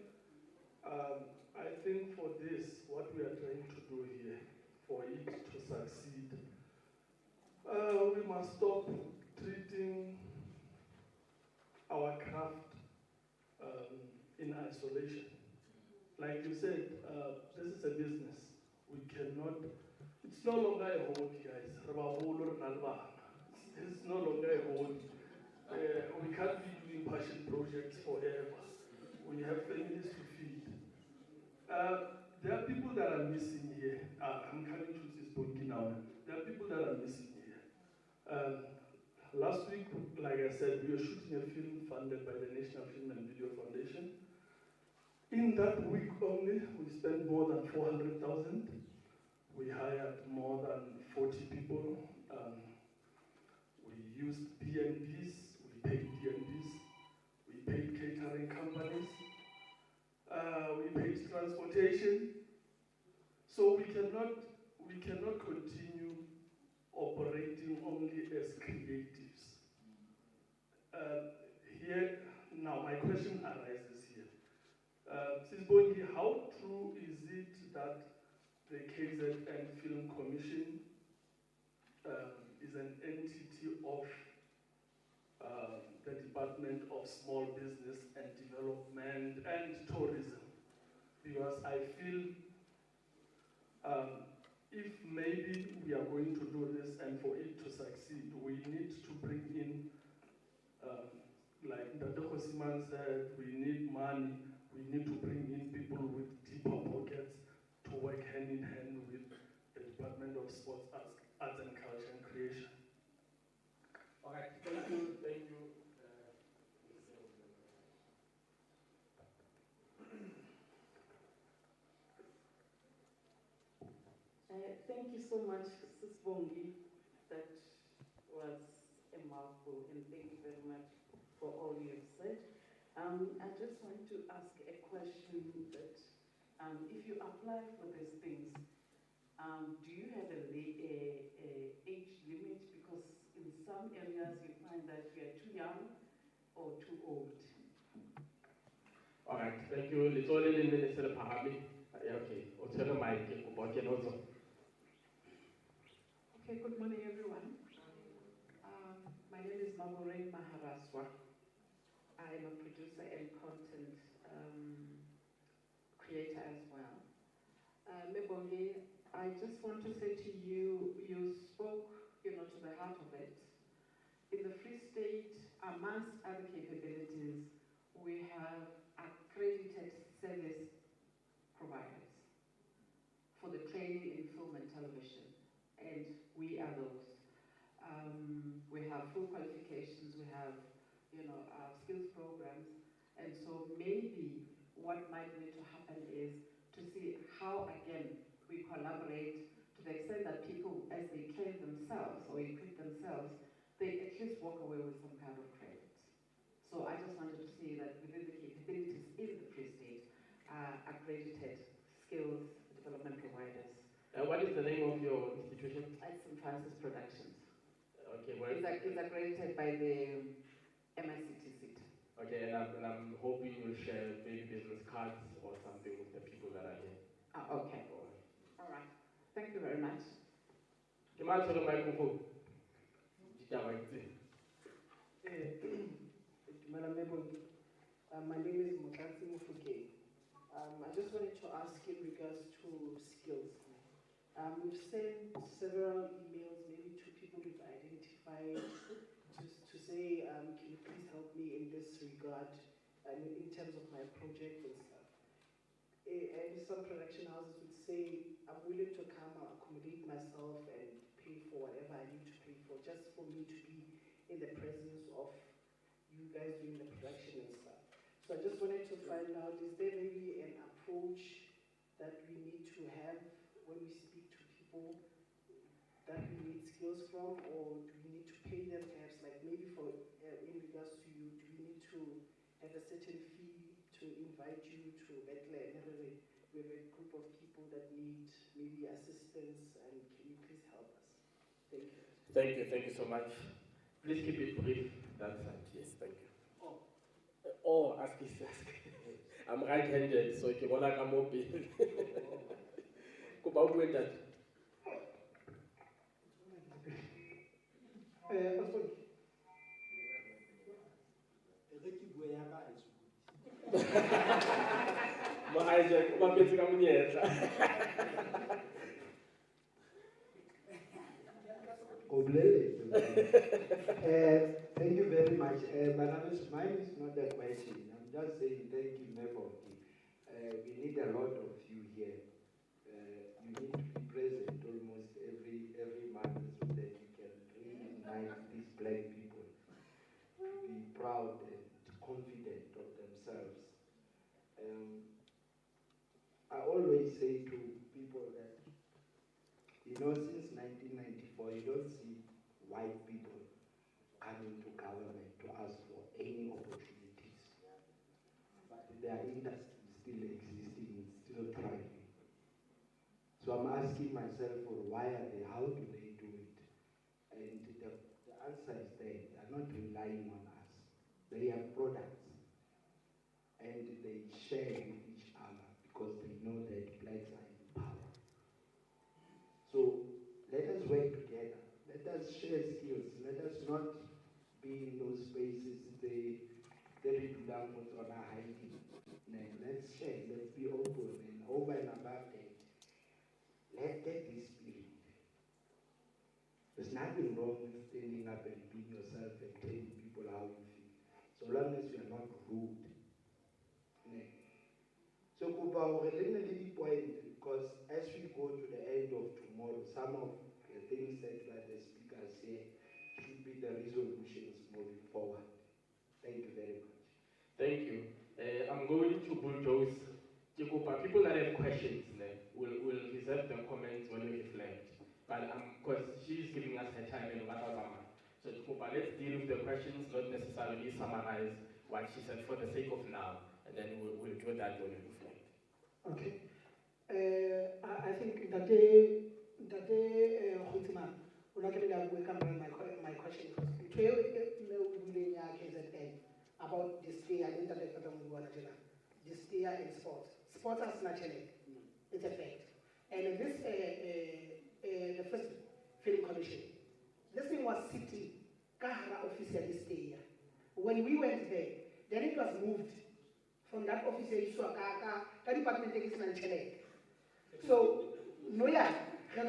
I think for this, what we are trying to do here, for it to succeed, we must stop treating our craft in isolation. Like you said, this is a business. We cannot, it's no longer a hobby, guys. It's no longer a hobby. We can't be doing passion projects forever. We have families to feed. There are people that are missing here. I'm coming to this point now. There are people that are missing here. Last week, like I said, we were shooting a film funded by the National Film and Video Foundation. In that week only, we spent more than 400,000. We hired more than 40 people. We used B&Bs, we paid B&Bs, we paid catering companies, we paid transportation. So we cannot continue operating only as creatives. Here, now my question arises here. Sisbongi, how true is it that the KZN Film Commission is an entity of the Department of Small Business and Development and Tourism? Because I feel if maybe we are going to do this and for it to succeed, we need to bring in, like Dr. Hosiman said, we need money, we need to bring in people with deeper pockets to work hand in hand with the Department of Sports, Arts and Culture and Creation. All right, thank you, thank you. Thank you so much, Sisbongi. That was a mouthful, and thank you very much for all you have said. I just want to ask a question that if you apply for these things, do you have a age limit? Because in some areas you find that you are too young or too old. All right, thank you. Let's all in the Pahami. Okay, I'll tell my also. Okay, good morning, everyone. My name is Maureen Maharaswa. I am a producer and content creator as well. Mebongi, I just want to say to you, you spoke, to the heart of it. In the Free State, amongst other capabilities, we have accredited service providers for the training in film and television, and we are those. We have full qualifications, we have, skills programs, and so maybe what might need to happen is to see how, again, we collaborate to the extent that people, as they train themselves or equip themselves, they at least walk away with some kind of credit. So I just wanted to see that within the capabilities in the Free State, accredited skills development providers. What is the name of your institution? It's St. Francis Productions. Okay, well, it's accredited by the MICTC. Okay, and I'm hoping you'll share maybe business cards or something with the people that are here. Okay. All right. Thank you very much. Madam Mebongi, my name is Mokatsi Mufuke. I just wanted to ask in regards to skills. We've sent several emails, maybe to people we've identified, to say, can you please help me in this regard, in terms of my project and stuff. And some production houses would say, I'm willing to come, accommodate myself and pay for whatever I need to pay for, just for me to be in the presence of you guys doing the production and stuff. So I just wanted to find out, is there maybe an approach that we need to have when we speak to people that we need skills from, or do we need to pay them perhaps, like maybe for, in regards to you, do we need to have a certain fee to invite you to Bethlehem we have a group of people that need maybe assistance, and can you please help us? Thank you. Thank you so much. Please keep it brief. That side, yes, thank you. Ask. I'm right-handed, so if you want to come up here. Go back with that. Thank you very much. Mine is not a question. I'm just saying thank you, Mefoki. We need a lot of you here. You need to be present almost every month so that you can reunite these black people to be proud and confident of themselves. I always say to people that, since 1994, you don't see white people coming to government to ask for any opportunities. But their industry is still existing, it's still thriving. So I'm asking myself, how do they do it? And the answer is there. They are not relying on us. They have products. And they share with each other because they know that blacks are in power. So let us work together. Let us share skills. Let us not be in those spaces they belong on our hiding. Let's share, let's be open, and over and above that, let's get this spirit. There's nothing wrong with standing up and being yourself and telling people how you feel, so long as you are not rude. So because as we go to the end of tomorrow, some of the things said by the speakers here should be the resolutions moving forward. Thank you very much. Thank you. I'm going to bulldoze. People that have questions will reserve their comments when we reflect. But because she's giving us her time and so let's deal with the questions, not necessarily summarize what she said for the sake of now, and then we'll do that when we reflect. Okay. I think that day, my question about this year, this year in sports. Sports are naturally, it's a fact. And this, the first film commission, this thing was sitting, Kahara officer this year. When we went there, then it was moved from that officer to a department is naturally. So, no, yeah, it's a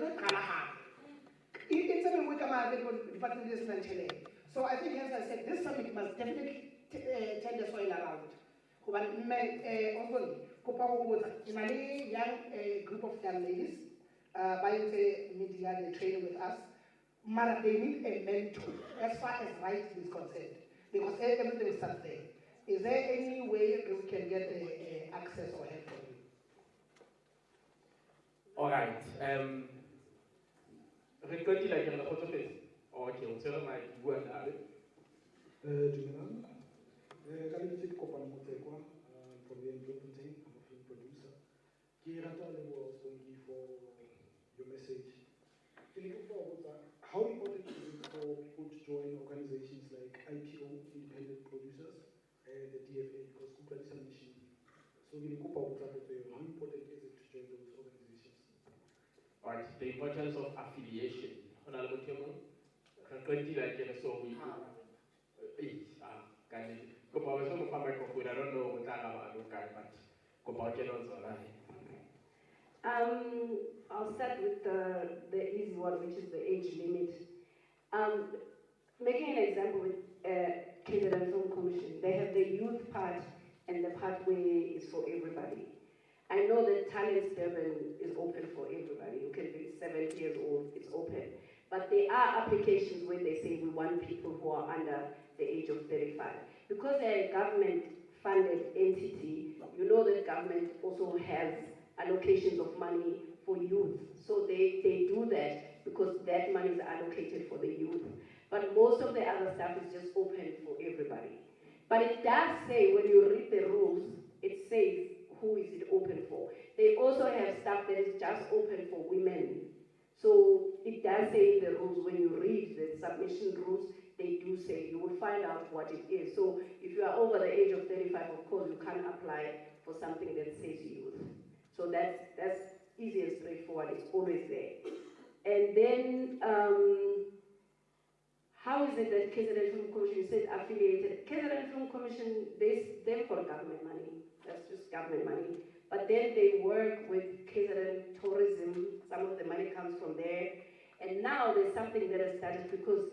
we come out department is naturally. So I think, as I said, this summit must definitely turn the soil around. Young group of young ladies, by the media, they train with us. But they need a mentor as far as rights is concerned, because everything starts there. Is there any way we can get access or help from you? All right. Recording like a photo face. Okay, on tell my word. Dumelang. Ka lebitse ke Kopane Motekwa from the Bloemfontein. I'm a film producer. Ke rata leboha Stonky for your message. How important is it for people to join organizations like IPO, Independent Producers, and the DFA, because Kukalisa Mission? So how important is it to join those organizations? Right, the importance of affiliation. On a look at so we I don't know what I'll start with the easy one, which is the age limit. Making an example with KZN Film Commission, they have the youth part and the pathway is for everybody. I know that Talent Durban is open for everybody. You can be 70 years old, it's open. But there are applications where they say we want people who are under the age of 35. Because they're a government-funded entity, you know that government also has allocations of money for youth. So they do that because that money is allocated for the youth. But most of the other stuff is just open for everybody. But it does say, when you read the rules, it says who is it open for. They also have stuff that is just open for women. So it does say in the rules, when you read the submission rules, they do say, you will find out what it is. So if you are over the age of 35, of course, you can't apply for something that says youth. So that's easy and straightforward, it's always there. And then, how is it that KZN Film Commission, you said affiliated? KZN Film Commission, they've got government money, that's just government money. But then they work with KZN Tourism, some of the money comes from there. And now there's something that has started, because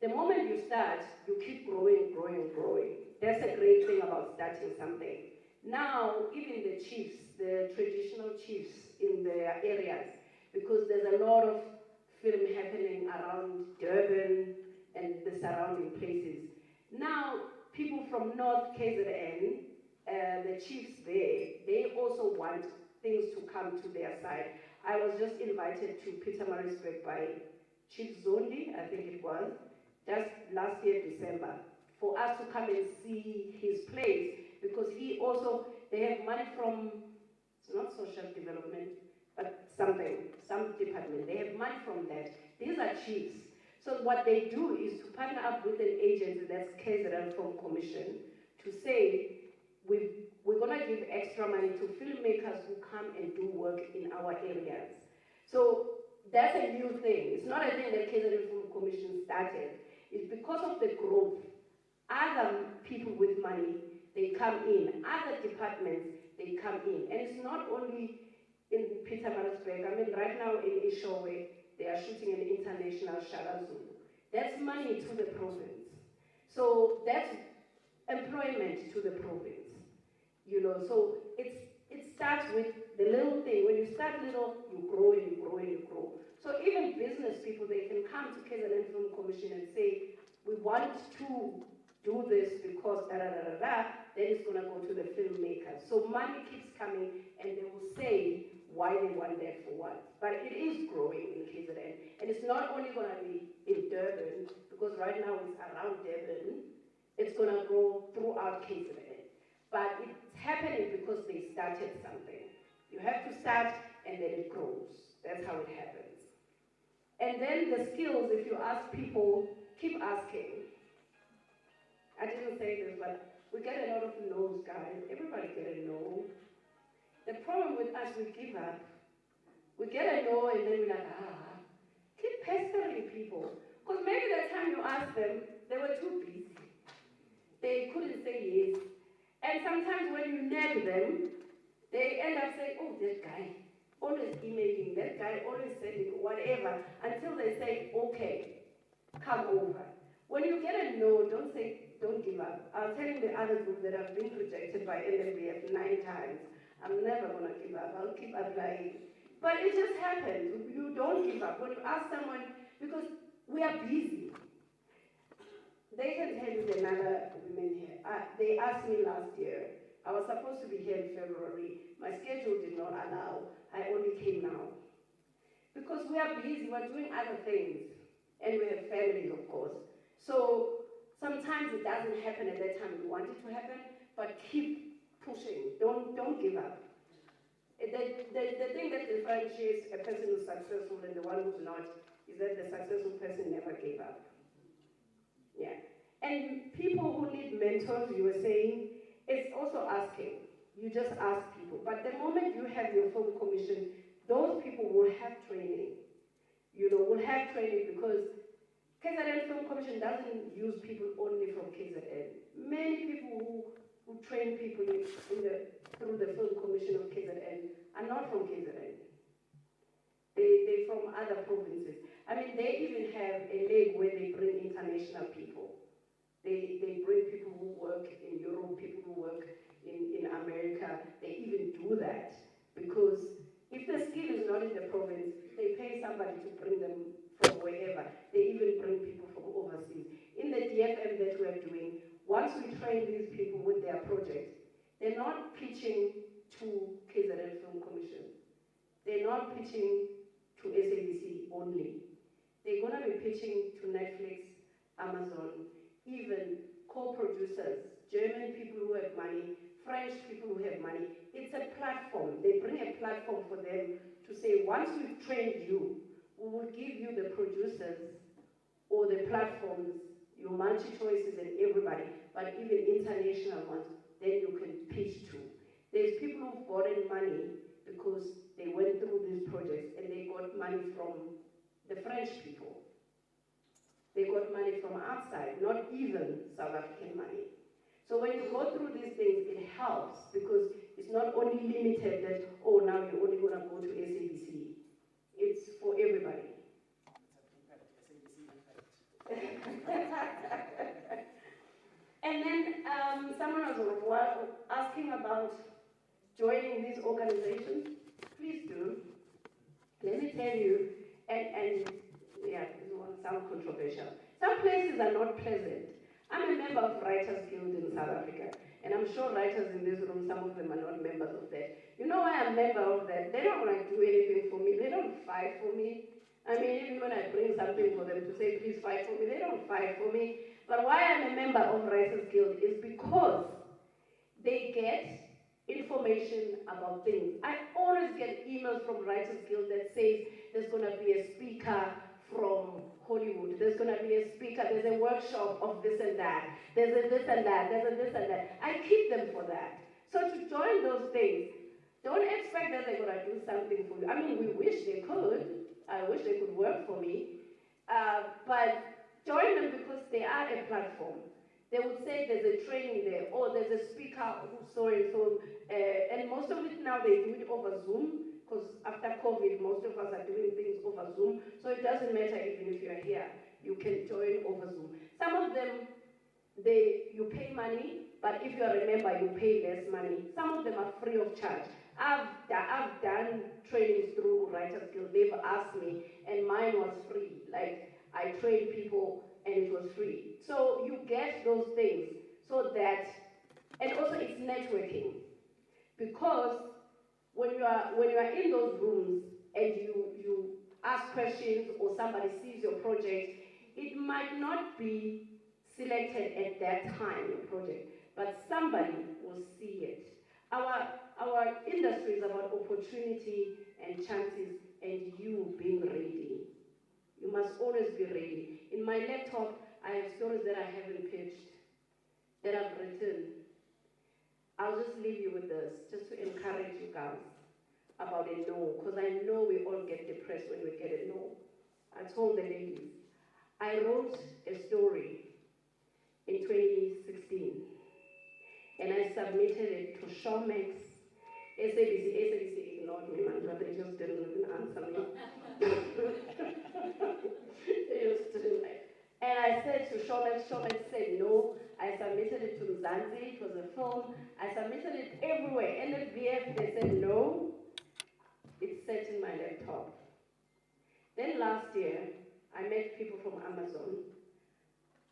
the moment you start, you keep growing, growing, growing. That's a great thing about starting something. Now, even the chiefs, the traditional chiefs in their areas, because there's a lot of film happening around Durban and the surrounding places. Now, people from North KZN, the chiefs there, they also want things to come to their side. I was just invited to Pietermaritzburg by Chief Zondi, I think it was, just last year, December, for us to come and see his place, because he also, they have money from, it's not social development, but something, some department, they have money from that. These are chiefs. So what they do is to partner up with an agency, that's KZN Film Commission, to say, we're going to give extra money to filmmakers who come and do work in our areas. So that's a new thing. It's not a thing that KZN Film Commission started. It's because of the growth. Other people with money, they come in. Other departments, they come in. And it's not only in Pietermaritzburg. I mean, right now in Ishowe, they are shooting an international Shaka Zulu. That's money to the province. So that's employment to the province. You know, so it starts with the little thing. When you start little, you grow and you grow and you grow. So even business people, they can come to KZN Film Commission and say, we want to do this because then it's going to go to the filmmakers. So money keeps coming and they will say why they want that for what. But it is growing in KZN. And it's not only going to be in Durban, because right now it's around Durban. It's going to grow throughout KZN. But it's happening because they started something. You have to start and then it grows. That's how it happens. And then the skills, if you ask people, keep asking. I didn't say this, but we get a lot of no's, guys. Everybody get a no. The problem with us, we give up. We get a no and then we're like, keep pestering people. Because maybe that time you asked them, they were too busy. They couldn't say yes. And sometimes when you nag them, they end up saying, oh, that guy, always emailing, that guy always sending whatever, until they say, okay, come over. When you get a no, don't give up. I was telling the other group that I've been rejected by NMBF 9 times. I'm never going to give up. I'll keep applying. But it just happens. You don't give up. When you ask someone, because we are busy. They can tell you another women here. They asked me last year. I was supposed to be here in February. My schedule did not allow. I only came now. Because we are busy. We're doing other things. And we have families, of course. So sometimes it doesn't happen at that time you want it to happen, but keep pushing. Don't give up. The thing that differentiates a person who's successful and the one who's not is that the successful person never gave up. Yeah. And people who need mentors, you were saying, it's also asking. You just ask people. But the moment you have your film commission, those people will have training. You know, will have training because KZN Film Commission doesn't use people only from KZN. Many people who train people through the Film Commission of KZN are not from KZN. They're from other provinces. I mean, they even have a leg where they bring international people. They bring people who work in Europe, people who work in America. They even do that because if the skill is not in the province, they pay somebody to bring them from wherever. They even bring people from overseas. In the DFM that we're doing, once we train these people with their project, they're not pitching to KZN Film Commission. They're not pitching to SABC only. They're going to be pitching to Netflix, Amazon, even co-producers, German people who have money, French people who have money. It's a platform. They bring a platform for them to say, once we've trained you, we will give you the producers or the platforms, your multi-choices and everybody, but even international ones, then you can pitch to. There's people who've gotten money because they went through these projects and they got money from the French people. They got money from outside, not even South African money. So when you go through these things, it helps because it's not only limited that, oh, now you're only going to go to SABC. It's for everybody. And then someone was asking about joining these organizations. Please do. Let me tell you, and yeah, this won't sound controversial. Some places are not pleasant. I'm a member of Writers Guild in South Africa, and I'm sure writers in this room, some of them are not members of that. You know why I'm a member of that? They don't like do anything for me. They don't fight for me. I mean, even when I bring something for them to say, please fight for me, they don't fight for me. But why I'm a member of Writers Guild is because they get information about things. I always get emails from Writers Guild that says there's going to be a speaker from Hollywood, there's going to be a speaker, there's a workshop of this and that, there's a this and that, there's a this and that. I keep them for that. So to join those things, don't expect that they're going to do something for you. I mean, we wish they could. I wish they could work for me. But join them because they are a platform. They would say there's a training there, or there's a speaker who so and so, and most of it now they do it over Zoom, because after COVID, most of us are doing things over Zoom, so it doesn't matter even if you're here, you can join over Zoom. Some of them, you pay money, but if you're a member, you pay less money. Some of them are free of charge. I've done trainings through Writers Guild. They've asked me, and mine was free. Like, I trained people, and it was free. So you get those things so that, and also it's networking. Because when you are in those rooms and you ask questions or somebody sees your project, it might not be selected at that time, your project, but somebody will see it. Our industry is about opportunity and chances and you being ready. You must always be ready. In my laptop, I have stories that I haven't pitched, that I've written. I'll just leave you with this, just to encourage you guys about a no, because I know we all get depressed when we get a no. I told the ladies, I wrote a story in 2016, and I submitted it to Showmax. SABC ignored me, man, but they just didn't even answer me. They just didn't. And I said to Showmax, Showmax said no. I submitted it to Mzansi, it was a film. I submitted it everywhere. NFVF, they said no. It's set in my laptop. Then last year, I met people from Amazon.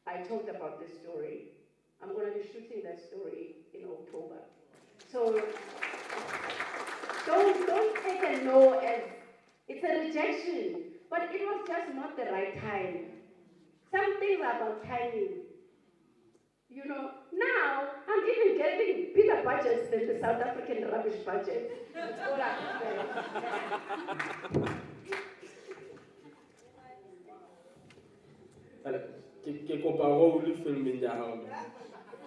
I talked about this story. I'm going to be shooting that story in October. So don't take a no as it's a rejection, but it was just not the right time. Some things are about timing. You know, now I'm even getting bigger budgets than the South African rubbish budget. That's all I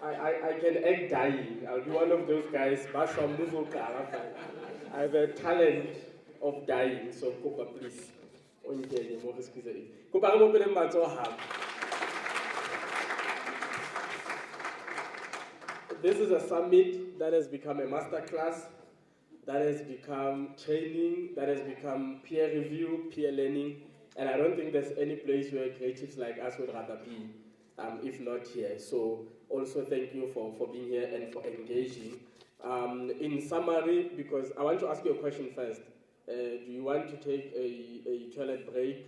I can act dying. I'll be one of those guys. I have a talent of dying, so Kopa, please. This is a summit that has become a masterclass, that has become training, that has become peer review, peer learning, and I don't think there's any place where creatives like us would rather be, if not here. So also thank you for being here and for engaging. In summary, because I want to ask you a question first. Do you want to take a toilet break,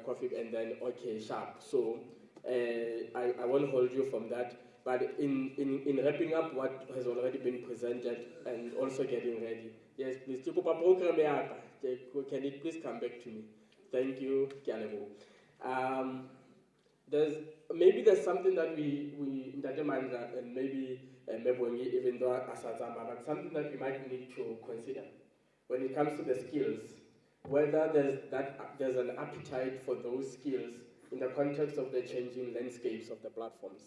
coffee, and then, okay, sharp. So I won't hold you from that. But in wrapping up what has already been presented and also getting ready, yes, please, can it please come back to me? Thank you, Kianebo. maybe there's something that we Ntate Mandla and maybe Mebongi, even though Asazama, but something that we might need to consider when it comes to the skills, whether there's an appetite for those skills in the context of the changing landscapes of the platforms.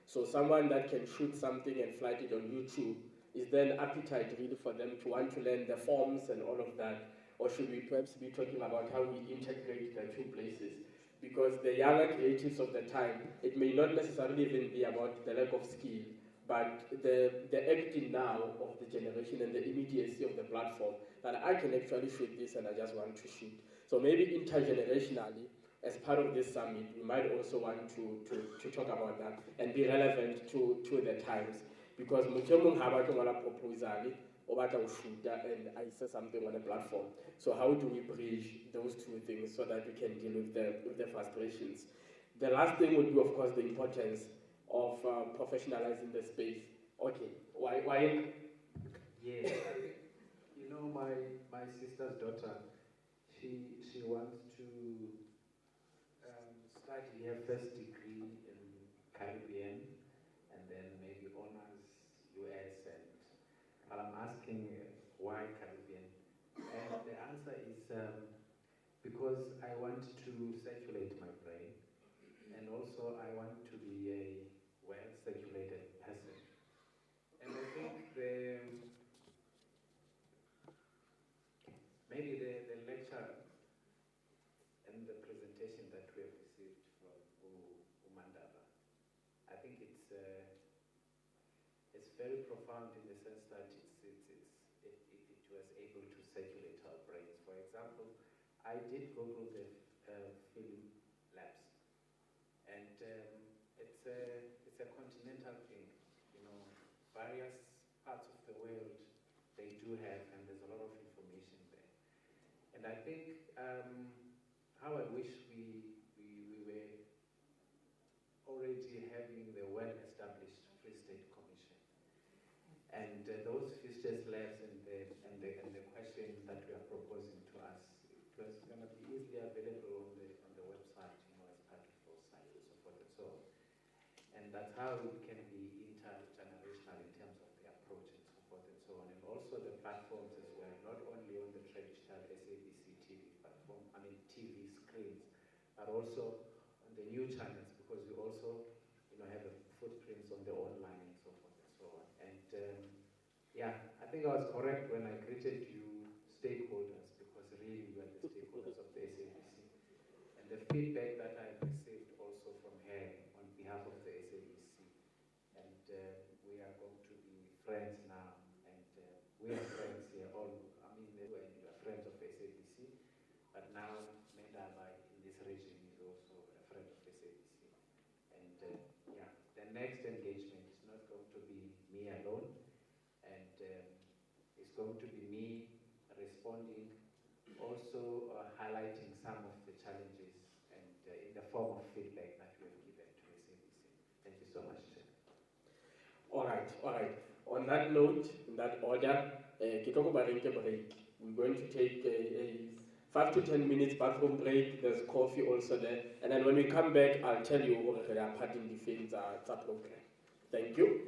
So someone that can shoot something and flight it on YouTube, is there an appetite really for them to want to learn the forms and all of that? Or should we perhaps be talking about how we integrate the two places? Because the younger creatives of the time, it may not necessarily even be about the lack of skill, but the acting now of the generation and the immediacy of the platform, that I can actually shoot this and I just want to shoot. So maybe intergenerationally, as part of this summit, we might also want to talk about that and be relevant to the times. Because Muchemung Habat proposal, or shoot and I say something on a platform. So how do we bridge those two things so that we can deal with the frustrations? The last thing would be, of course, the importance of professionalizing the space. Okay, why? Yes, you know, my sister's daughter, she wants to study her first degree in Caribbean and then maybe honors US, but I'm asking why Caribbean? And the answer is because I want to circulate my brain, and also I want to be a well-circulated person. And I think maybe the lecture and the presentation that we have received from Umandaba, I think it's very profound in the sense that it was able to circulate our brains. For example, I did Google the film labs, and it's a continental thing. You know, various parts of the world they do have, and there's a lot of information there. And I think how I wish we were already having the well-established Free State Commission, and those futures labs and the questions that we are proposing to us, it was going to be easily available on the website, you know, as part of those sites and so forth and so on. And that's how it can be intergenerational in terms of the approach and so forth and so on. And also the platforms as well, not only on the traditional SABC TV platform, TV screens, but also on the new channels, because we also, you know, have a footprints on the online and so forth and so on. And yeah, I think I was correct when I greeted you stakeholders, because really you are the stakeholders of the SABC. And the feedback that I received also from her on behalf of the SABC, and we are going to be friends now, and we are friends here, all, you are friends of SABC, but now Mendaba in this region is also a friend of SABC. And yeah, the next engagement is not going to be me alone, and it's going to be me responding, also highlighting some of the challenges and in the form of feedback that we have given to SABC. Thank you so much, Chair. All right. On that note, in that order, we're going to take a 5 to 10 minutes bathroom break. There's coffee also there. And then when we come back, I'll tell you what the parting defense program. Thank you.